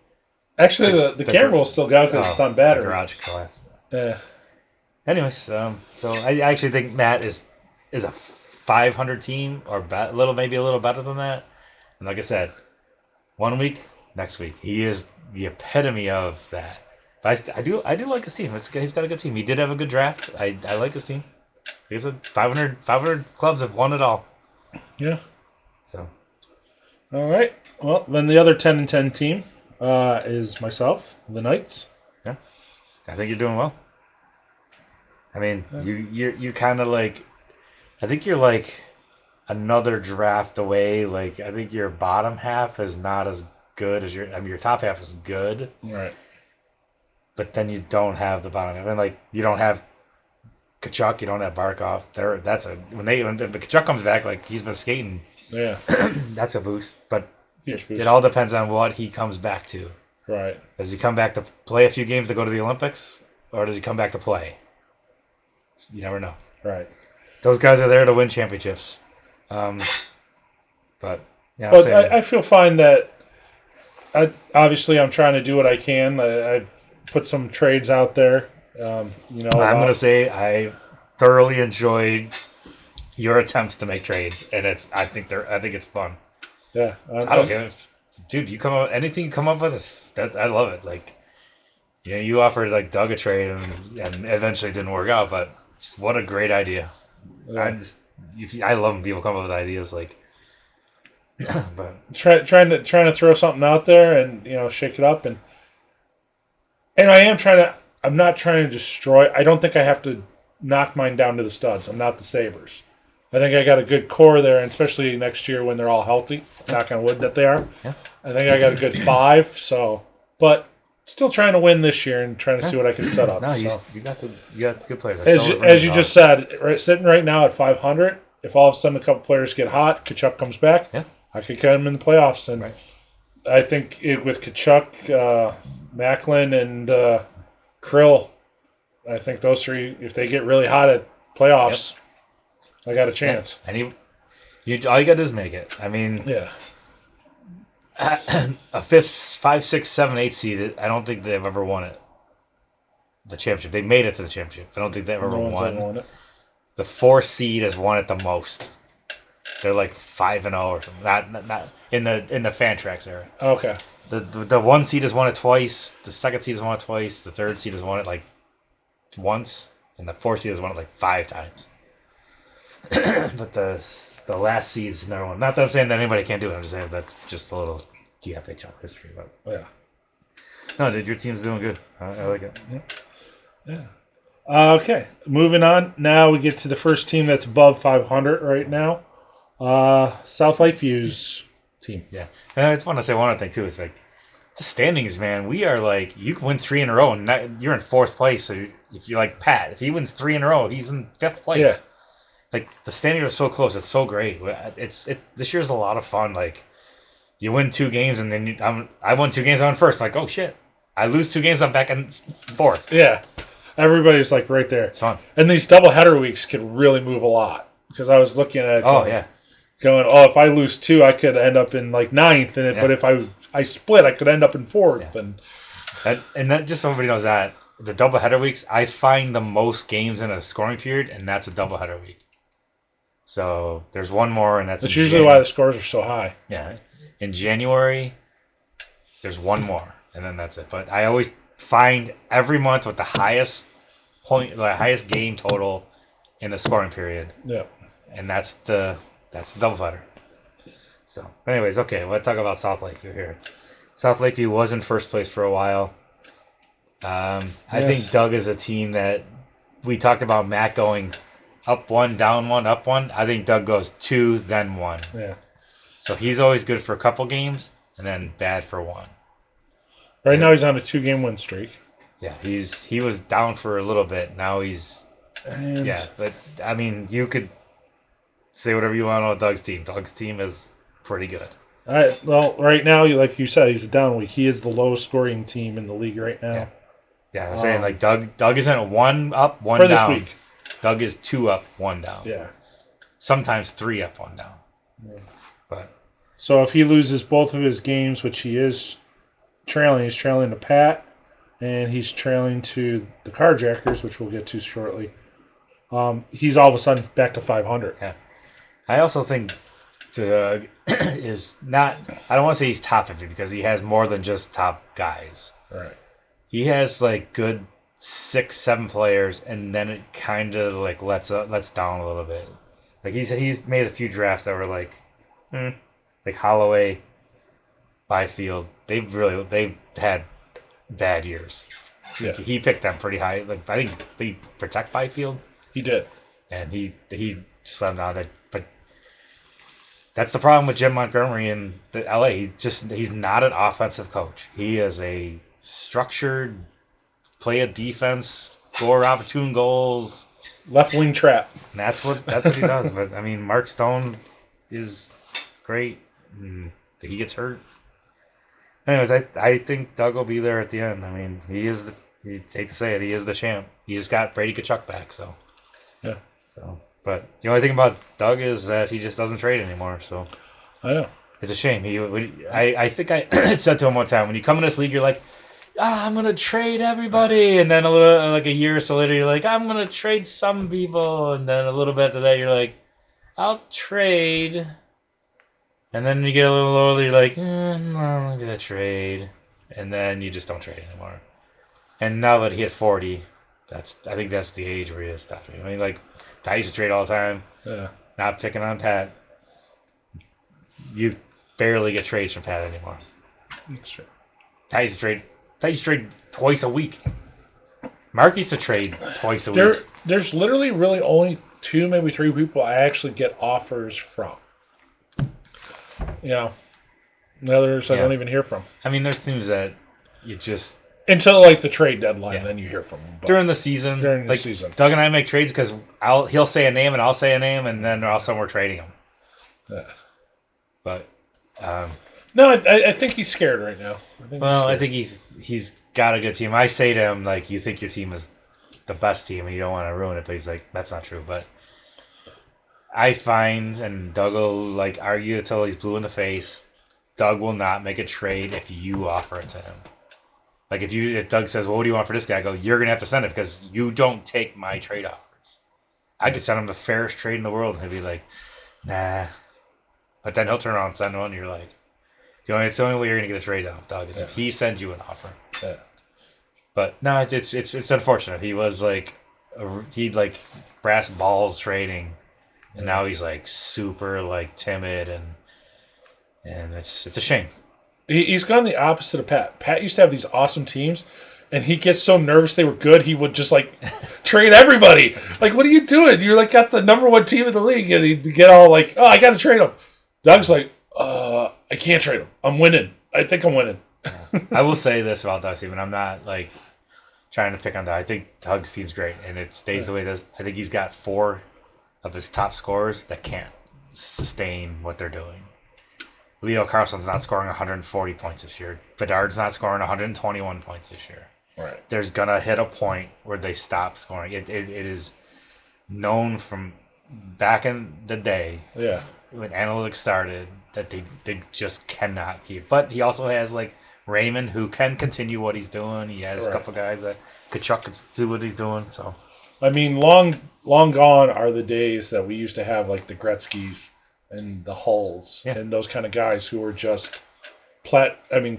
Actually, the camera will still go because it's on battery. The garage collapsed. Yeah. Anyways, so I actually think Matt is a 500 team, or maybe a little better than that. And like I said, 1 week, next week, he is the epitome of that. But I do like his team. He's got a good team. He did have a good draft. I like his team. Like I said, 500 clubs have won it all. Yeah. So. All right. Well, then the other 10-10 team is myself, the Knights. Yeah. I think you're doing well. I mean, you kind of like. I think you're like another draft away. Like I think your bottom half is not as good as your top half is good. Right. But then you don't have the bottom half. And like you don't have Kachuk, you don't have Barkov. When the Kachuk comes back, like he's been skating. Yeah. That's a boost. But Huge boost. It all depends on what he comes back to. Right. Does he come back to play a few games to go to the Olympics? Or does he come back to play? You never know. Right. Those guys are there to win championships. But yeah, I feel fine that obviously I'm trying to do what I can. I put some trades out there. I'm going to say I thoroughly enjoyed your attempts to make trades, and I think it's fun. Yeah, I don't care, dude. Anything you come up with I love it. Like, you offered like Doug a trade, and eventually it didn't work out, but what a great idea. Yeah. I love when people come up with ideas like. But trying to throw something out there and shake it up and I am trying to. I'm not trying to destroy. I don't think I have to knock mine down to the studs. I'm not the Sabres. I think I got a good core there, and especially next year when they're all healthy. Knock on wood that they are. Yeah. I think I got a good 5. So, but still trying to win this year and trying to see what I can set up. No, so. you got good players. As you just said, sitting right now at 500. If all of a sudden a couple players get hot, Kachuk comes back. Yeah. I could get him in the playoffs, and right. I think with Kachuk, Macklin, and Krill, I think those 3, if they get really hot at playoffs, I got a chance. And all you got to do is make it. I mean, yeah. A 5, 6, 7, 8 seed. I don't think they've ever won it. The championship. They made it to the championship. I don't think they've ever won it. The 4 seed has won it the most. They're like 5-0 or something. Not in the Fantrax era. Okay. The 1 seed has won it twice. The 2nd seed has won it twice. The 3rd seed has won it like once, and the 4th seed has won it like 5 times. But the last seed's never won. Not that I'm saying that anybody can't do it. I'm just saying that's just a little GFHL history. But yeah. No, dude, your team's doing good. I like it. Yeah. Okay, moving on. Now we get to the first team that's above 500 right now. South Lakeview's team. Yeah. And I just want to say one other thing, too. It's like, the standings, man, we are like, you can win 3 in a row, and you're in 4th place. So if you're like Pat, if he wins 3 in a row, he's in 5th place. Yeah. Like, the standings are so close. It's so great. This year's a lot of fun. Like, you win 2 games, and then I won 2 games, I'm in 1st. Like, oh, shit. I lose 2 games, I'm back in 4th. Yeah. Everybody's like right there. It's fun. And these doubleheader weeks can really move a lot. Because I was looking at yeah. going, oh, if I lose 2, I could end up in like 9th, but if I split, I could end up in 4th. Yeah. And that just so everybody knows that the doubleheader weeks, I find the most games in a scoring period, and that's a doubleheader week. So there's one more, and that's usually why the scores are so high. Yeah, in January, there's one more, and then that's it. But I always find every month with the highest game total in the scoring period. Yeah, and that's the doubleheader. So, anyways, okay, let's talk about South Lakeview here. South Lakeview was in first place for a while. I think Doug is a team that we talked about Matt going up 1, down 1, up 1. I think Doug goes 2, then 1. Yeah. So he's always good for a couple games and then bad for 1. Right now he's on a 2-game win streak. Yeah, he was down for a little bit. Now he's but I mean you could say whatever you want about Doug's team. Doug's team is pretty good. Well, right now, like you said, he's a down week. He is the lowest scoring team in the league right now. Yeah, I'm saying like Doug isn't a 1 up, 1 for down. This week. Doug is 2 up, 1 down. Yeah. Sometimes 3 up, 1 down. Yeah. But so if he loses both of his games, which he is trailing, he's trailing to Pat, and he's trailing to the Carjackers, which we'll get to shortly. He's all of a sudden back to 500. Yeah. I also think Doug is not. I don't want to say he's top 50 because he has more than just top guys. Right. He has like good 6, 7 players, and then it kind of like lets down a little bit. Like he's made a few drafts that were like Holloway, Byfield. They've had bad years. Yeah. He picked them pretty high. Like I think they protect Byfield. He did. And he just let him down. But that's the problem with Jim Montgomery in the LA. He's not an offensive coach. He is a structured, play a defense, score opportune goals. Left wing trap. And that's what he does. But I mean, Mark Stone is great. He gets hurt. Anyways, I think Doug will be there at the end. I mean, you hate to say it, he is the champ. He just got Brady Tkachuk back, so. Yeah. So, but the only thing about Doug is that he just doesn't trade anymore. So. I know. It's a shame. I think I said to him one time, when you come in this league, you're like, I'm gonna trade everybody, and then a little like a year or so later, you're like, I'm gonna trade some people, and then a little bit after that, you're like, I'll trade. And then you get a little older, you're like, no, I'm gonna trade, and then you just don't trade anymore. And now that he hit 40, I think that's the age where you stop trading. I mean, like, Pat used to trade all the time. Yeah. Not picking on Pat. You barely get trades from Pat anymore. That's true. Pat used to trade twice a week. Mark used to trade twice a week. There's literally really only 2, maybe 3 people I actually get offers from. The others I don't even hear from. I mean, there's teams that you just until like the trade deadline, then you hear from them. During the season, Doug and I make trades because he'll say a name and I'll say a name, and then all of a sudden we're trading them. Yeah. But no, I think he's scared right now. I think he's got a good team. I say to him, like, you think your team is the best team and you don't want to ruin it, but he's like, that's not true. But I find, and Doug will like argue until he's blue in the face, Doug will not make a trade if you offer it to him. Like if Doug says, well, what do you want for this guy? I go, you're gonna have to send it because you don't take my trade offers. I could send him the fairest trade in the world, and he'll be like, nah. But then he'll turn around and send one, and you're like, it's the only way you're gonna get a trade off, Doug, is if he sends you an offer. Yeah. But no, it's unfortunate. He was like he'd like brass balls trading, and now he's like super like timid, and it's a shame. He's gone the opposite of Pat. Pat used to have these awesome teams, and he gets so nervous they were good, he would just like trade everybody. Like, what are you doing? You're like got the #1 team in the league, and he'd get all like, oh, I got to trade him. Doug's like, I can't trade him. I'm winning. I think I'm winning. I will say this about Doug's team, and I'm not like trying to pick on Doug. I think Doug's team's great, and it stays the way it is. I think he's got 4 of his top scorers that can't sustain what they're doing. Leo Carlson's not scoring 140 points this year. Bedard's not scoring 121 points this year. Right. There's going to hit a point where they stop scoring. It is known from back in the day when analytics started that they just cannot keep. But he also has like Raymond who can continue what he's doing. He has a Right. couple guys that Kachuk can do what he's doing. So I mean, long gone are the days that we used to have like the Gretzky's and the Hulls Yeah. and those kind of guys who were just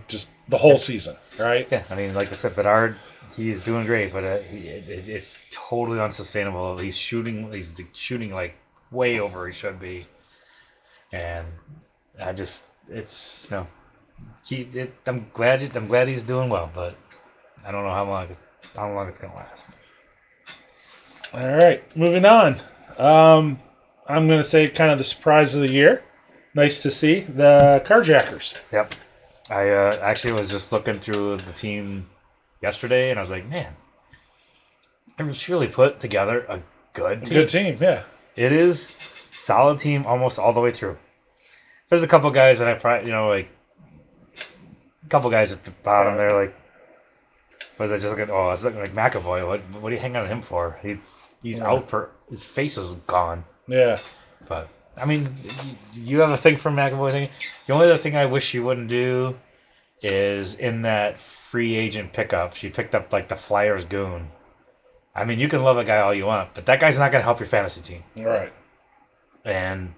just the whole season, right? yeah, I mean, like I said, Bedard, he's doing great, but it's totally unsustainable. He's shooting like way over he should be, and it's I'm glad he's doing well, but I don't know how long it's gonna last. All right, moving on. I'm going to say kind of the surprise of the year. Nice to see the Carjackers. Yep. I actually was just looking through the team yesterday, and I was like, man, it's really put together a good team. Good team, yeah. It is solid team almost all the way through. There's a couple guys that I probably, like a couple guys at the bottom there, like, was I just looking? Oh, I was looking like McAvoy. What are you hanging on him for? He's out for his face is gone. Yeah. But I mean, you have a thing for McAvoy thing. The only other thing I wish you wouldn't do is in that free agent pickup. She picked up like the Flyers goon. I mean, you can love a guy all you want, but that guy's not going to help your fantasy team. Right. And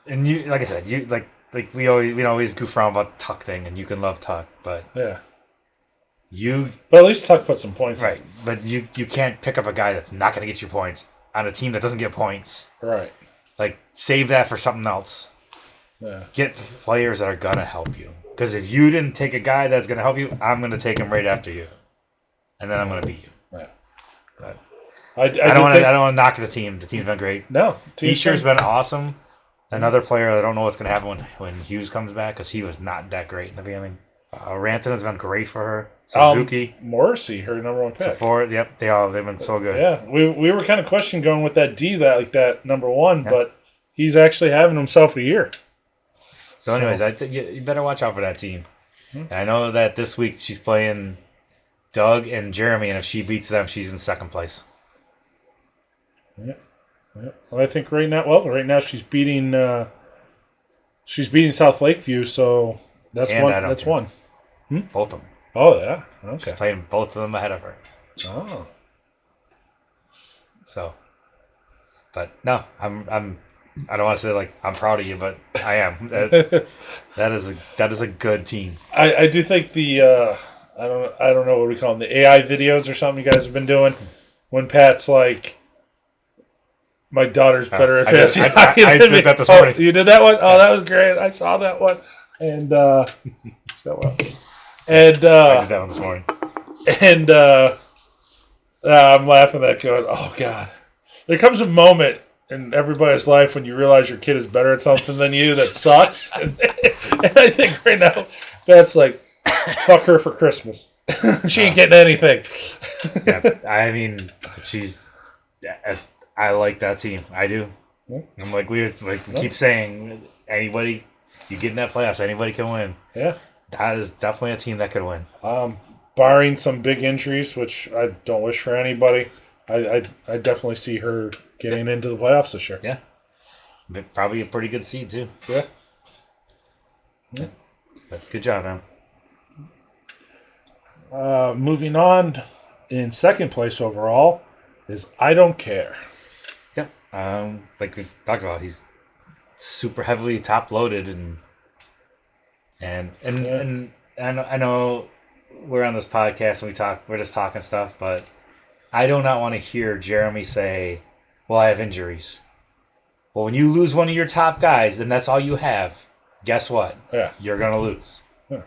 you, like I said, you like we always goof around about the Tuck thing, and you can love Tuck, but Yeah. you But at least Tuck put some points right, but you can't pick up a guy that's not going to get you points on a team that doesn't get points. in. Right. Like, save that for something else. Yeah. Get players that are going to help you. Because if you didn't take a guy that's going to help you, I'm going to take him right after you. And then I'm going to beat you. Yeah. But I don't want to knock the team. The team's been great. No. T-shirt's been awesome. Another player, I don't know what's going to happen when Hughes comes back, because he was not that great in the beginning. Ranton has been great for her. Suzuki. Morrissey, her number one pick. Forward, yep, they've been so good. Yeah, we were kind of questioning going with that D, that number one, Yeah. but he's actually having himself a year. So anyways, I think you better watch out for that team. Hmm. And I know that this week she's playing Doug and Jeremy, and if she beats them, she's in second place. Yeah. So I think right now she's beating South Lakeview, so that's And one. I don't That's care. one. Both of them. Oh yeah. Okay. She's playing both of them ahead of her. Oh. So, but no, I don't want to say like I'm proud of you, but I am. That is a good team. I do think the I don't know what we call them, the AI videos or something you guys have been doing when Pat's like, my daughter's better at this. I did that this morning. You did that one? Oh, that was great. I saw that one. And so well. And I did that one this morning. and I'm laughing at that going, oh God. There comes a moment in everybody's life when you realize your kid is better at something than you that sucks. And I think right now that's like, fuck her for Christmas. She ain't getting anything. Yeah, I mean, I like that team. I do. Yeah. I'm like we keep saying, anybody you get in that playoffs, anybody can win. Yeah. That is definitely a team that could win. Barring some big injuries, which I don't wish for anybody, I definitely see her getting into the playoffs this year. Yeah. But probably a pretty good seed too. Yeah. But good job, man. Moving on, in second place overall is I Don't Care. Yep. Like we talked about, he's super heavily top loaded and I know we're on this podcast and we're just talking stuff, but I do not want to hear Jeremy say, well, I have injuries. Well, when you lose one of your top guys, then that's all you have. Guess what? Yeah. You're going to lose. Yeah.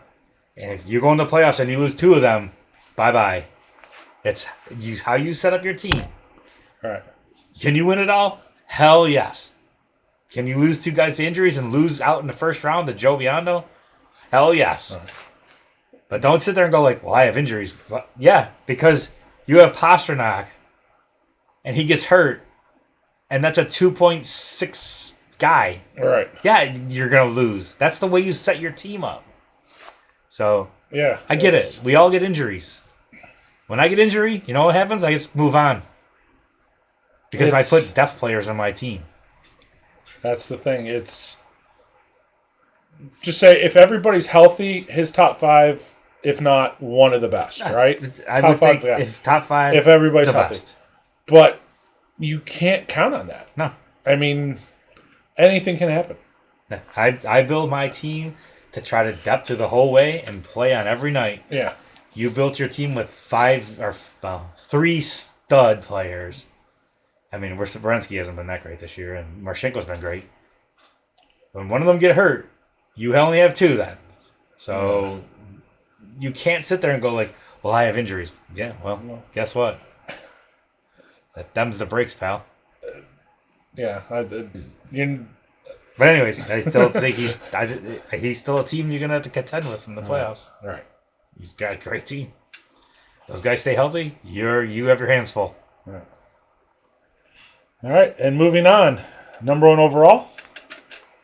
And if you go in the playoffs and you lose two of them, bye-bye. It's how you set up your team. All right. Can you win it all? Hell yes. Can you lose two guys to injuries and lose out in the first round to Joe Biondo? Hell yes. All right. But don't sit there and go like, well, I have injuries. Well, yeah, because you have Pasternak and he gets hurt and that's a 2.6 guy. All right. Yeah, you're going to lose. That's the way you set your team up. So, Yeah. I get it. We all get injuries. When I get injury, you know what happens? I just move on. Because I put depth players on my team. That's the thing. It's just say if everybody's healthy, his top 5, if not one of the best, right? I Top would 5, think if top 5, if everybody's the healthy. best. But you can't count on that. No. I mean, anything can happen. I build my team to try to depth through the whole way and play on every night. Yeah. You built your team with 3 stud players. I mean, Werenski hasn't been that great this year, and Marchenko's been great. When one of them get hurt, you only have 2 then. So you can't sit there and go like, well, I have injuries. Yeah, well, guess what? That them's the breaks, pal. Yeah. But anyways, I still think he's still a team you're gonna have to contend with in the playoffs. Right. He's got a great team. Those guys stay healthy, you have your hands full. Right. All right, and moving on, number 1 overall,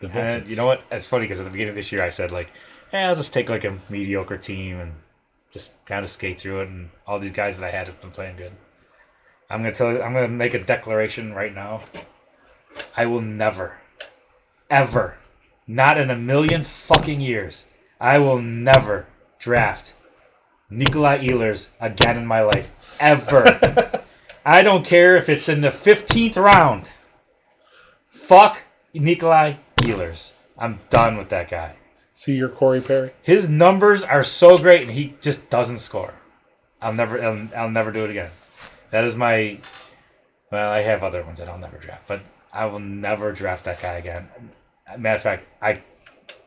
the Vincents. And you know what? It's funny because at the beginning of this year I said like, I'll just take like a mediocre team and just kind of skate through it. And all these guys that I had have been playing good. I'm gonna make a declaration right now. I will never, ever, not in a million fucking years, I will never draft Nikolai Ehlers again in my life. Ever. I don't care if it's in the 15th round. Fuck Nikolai Ehlers. I'm done with that guy. See your Corey Perry? His numbers are so great, and he just doesn't score. I'll never do it again. That is my... Well, I have other ones that I'll never draft, but I will never draft that guy again. Matter of fact,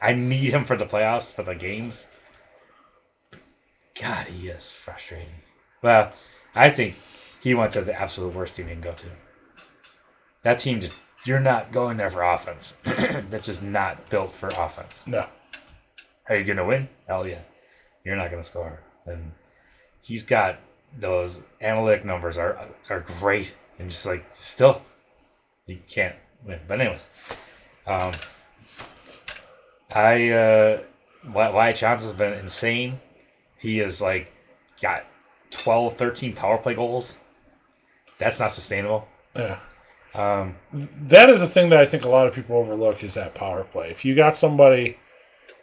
I need him for the playoffs, for the games. God, he is frustrating. Well, I think he went to the absolute worst team he can go to. That team just, you're not going there for offense. That's just not built for offense. No. Are you going to win? Hell yeah. You're not going to score. And he's got those analytic numbers are great. And just like, still, you can't win. But anyways, Wyatt Johnson's been insane. He has like got 12, 13 power play goals. That's not sustainable. Yeah. That is a thing that I think a lot of people overlook is that power play. If you got somebody,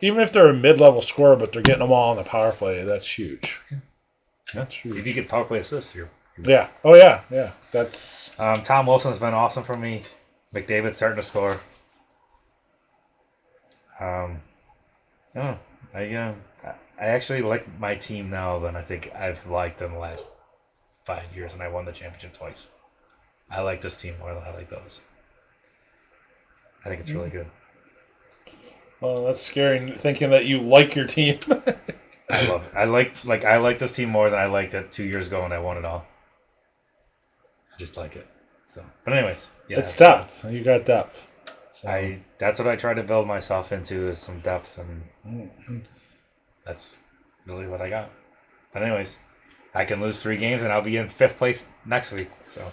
even if they're a mid-level scorer, but they're getting them all on the power play, that's huge. Yeah. That's huge. If you get power play assists, you're yeah. Oh, yeah. Yeah. That's... Tom Wilson's been awesome for me. McDavid's starting to score. I don't know. I actually like my team now than I think I've liked in the last 5 years, and I won the championship twice. I like this team more than I like those. I think it's really good. Well, that's scary thinking that you like your team. I love it. I like this team more than I liked it 2 years ago when I won it all. I just like it. So, but anyways, yeah, it's depth. You got depth. So. That's what I try to build myself into is some depth, and that's really what I got. But anyways, I can lose 3 games and I'll be in 5th place next week. So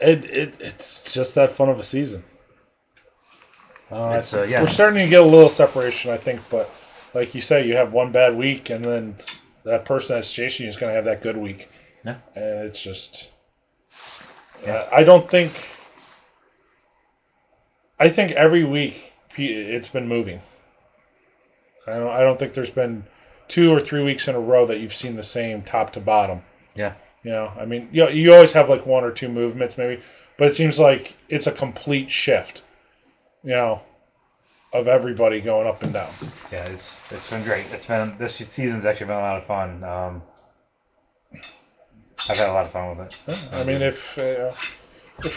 it's just that fun of a season. Yeah. We're starting to get a little separation, I think, but like you say, you have one bad week, and then that person that's chasing you is going to have that good week. Yeah. And it's just, yeah. I think every week it's been moving. I don't think there's been 2 or 3 weeks in a row that you've seen the same top to bottom. Yeah. You know, I mean, you always have like 1 or 2 movements maybe, but it seems like it's a complete shift. You know, of everybody going up and down. Yeah, it's been great. This season's actually been a lot of fun. I've had a lot of fun with it. I mean, if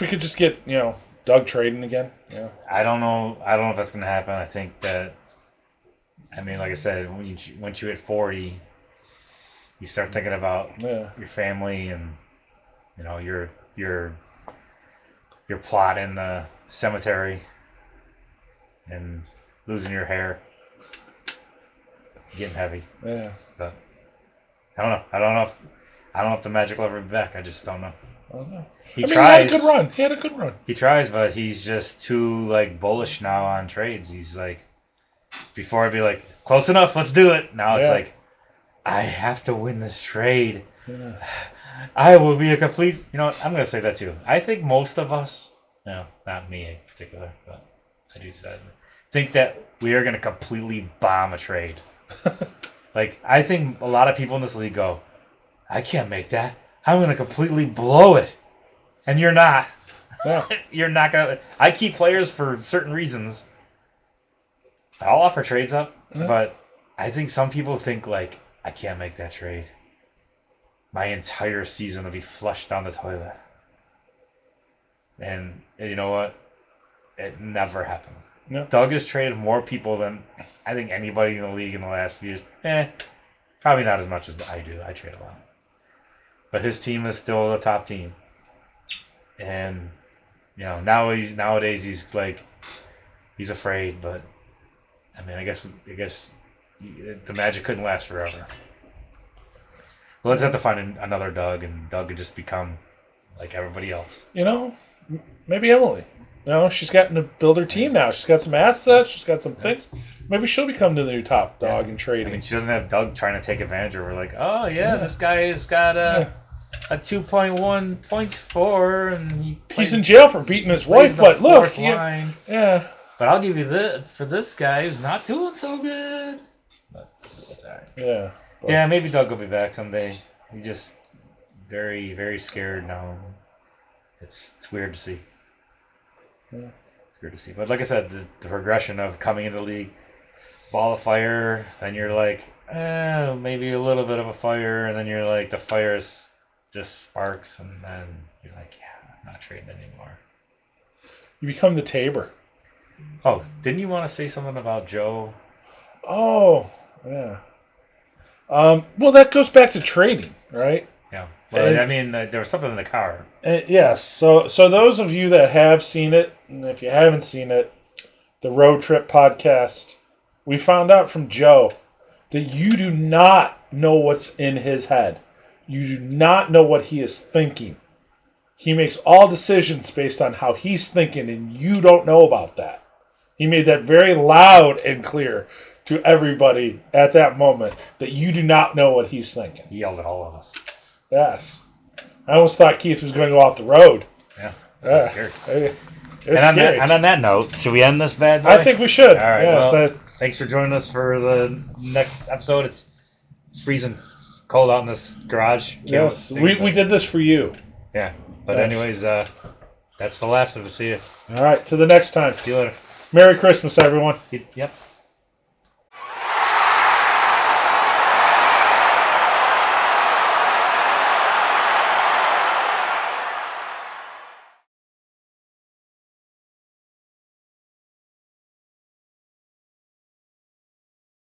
we could just get Doug trading again, I don't know if that's gonna happen. I think that, I mean, like I said, once you hit 40, you start thinking about your family and your plot in the cemetery. And losing your hair, getting heavy. Yeah. But I don't know. I don't know if the magic will ever be back. I just don't know. I don't know. He tries. He had a good run. He tries, but he's just too like bullish now on trades. He's like, before I'd be like, close enough, let's do it. Now it's like, I have to win this trade. Yeah. I will be a complete. I'm gonna say that too. I think most of us, not me in particular, but I do sad. Think that we are going to completely bomb a trade. Like, I think a lot of people in this league go, I can't make that. I'm going to completely blow it. And you're not. Yeah. You're not going to. I keep players for certain reasons. I'll offer trades up, but I think some people think, like, I can't make that trade. My entire season will be flushed down the toilet. And you know what? It never happens. No. Doug has traded more people than I think anybody in the league in the last few years. Probably not as much as I do. I trade a lot. But his team is still the top team. And, you know, nowadays he's like, he's afraid, but I mean, I guess the magic couldn't last forever. Well, let's have to find another Doug, and Doug could just become like everybody else. You know, maybe Emily. You know, she's gotten to build her team now. She's got some assets. She's got some things. Maybe she'll become the new top dog in trading. I mean, she doesn't have Doug trying to take advantage of her. Like, oh yeah, this guy has got a 2.1 points for, and he's in jail for beating his wife. But look, yeah. But I'll give you this for this guy who's not doing so good. But it's all right. Yeah. Yeah, maybe Doug will be back someday. He's just very, very scared now. It's weird to see. Yeah. It's weird to see. But like I said, the progression of coming into the league, ball of fire, then you're like, maybe a little bit of a fire, and then you're like, the fire just sparks, and then you're like, yeah, I'm not trading anymore. You become the Tabor. Oh, didn't you want to say something about Joe? Oh, yeah. Well, that goes back to trading, right? Yeah. Well, I mean, there was something in the car. Yes. So those of you that have seen it, and if you haven't seen it, the Road Trip podcast, we found out from Joe that you do not know what's in his head. You do not know what he is thinking. He makes all decisions based on how he's thinking, and you don't know about that. He made that very loud and clear to everybody at that moment that you do not know what he's thinking. He yelled at all of us. Yes. I almost thought Keith was going to go off the road. Yeah. That was scary. It was scary. And on that note, should we end this bad boy? I think we should. All right. Yes, well, thanks for joining us for the next episode. It's freezing cold out in this garage. Yes. We did this for you. Yeah. But anyways, that's the last of it. See you. All right. Till the next time. See you later. Merry Christmas, everyone. Yep.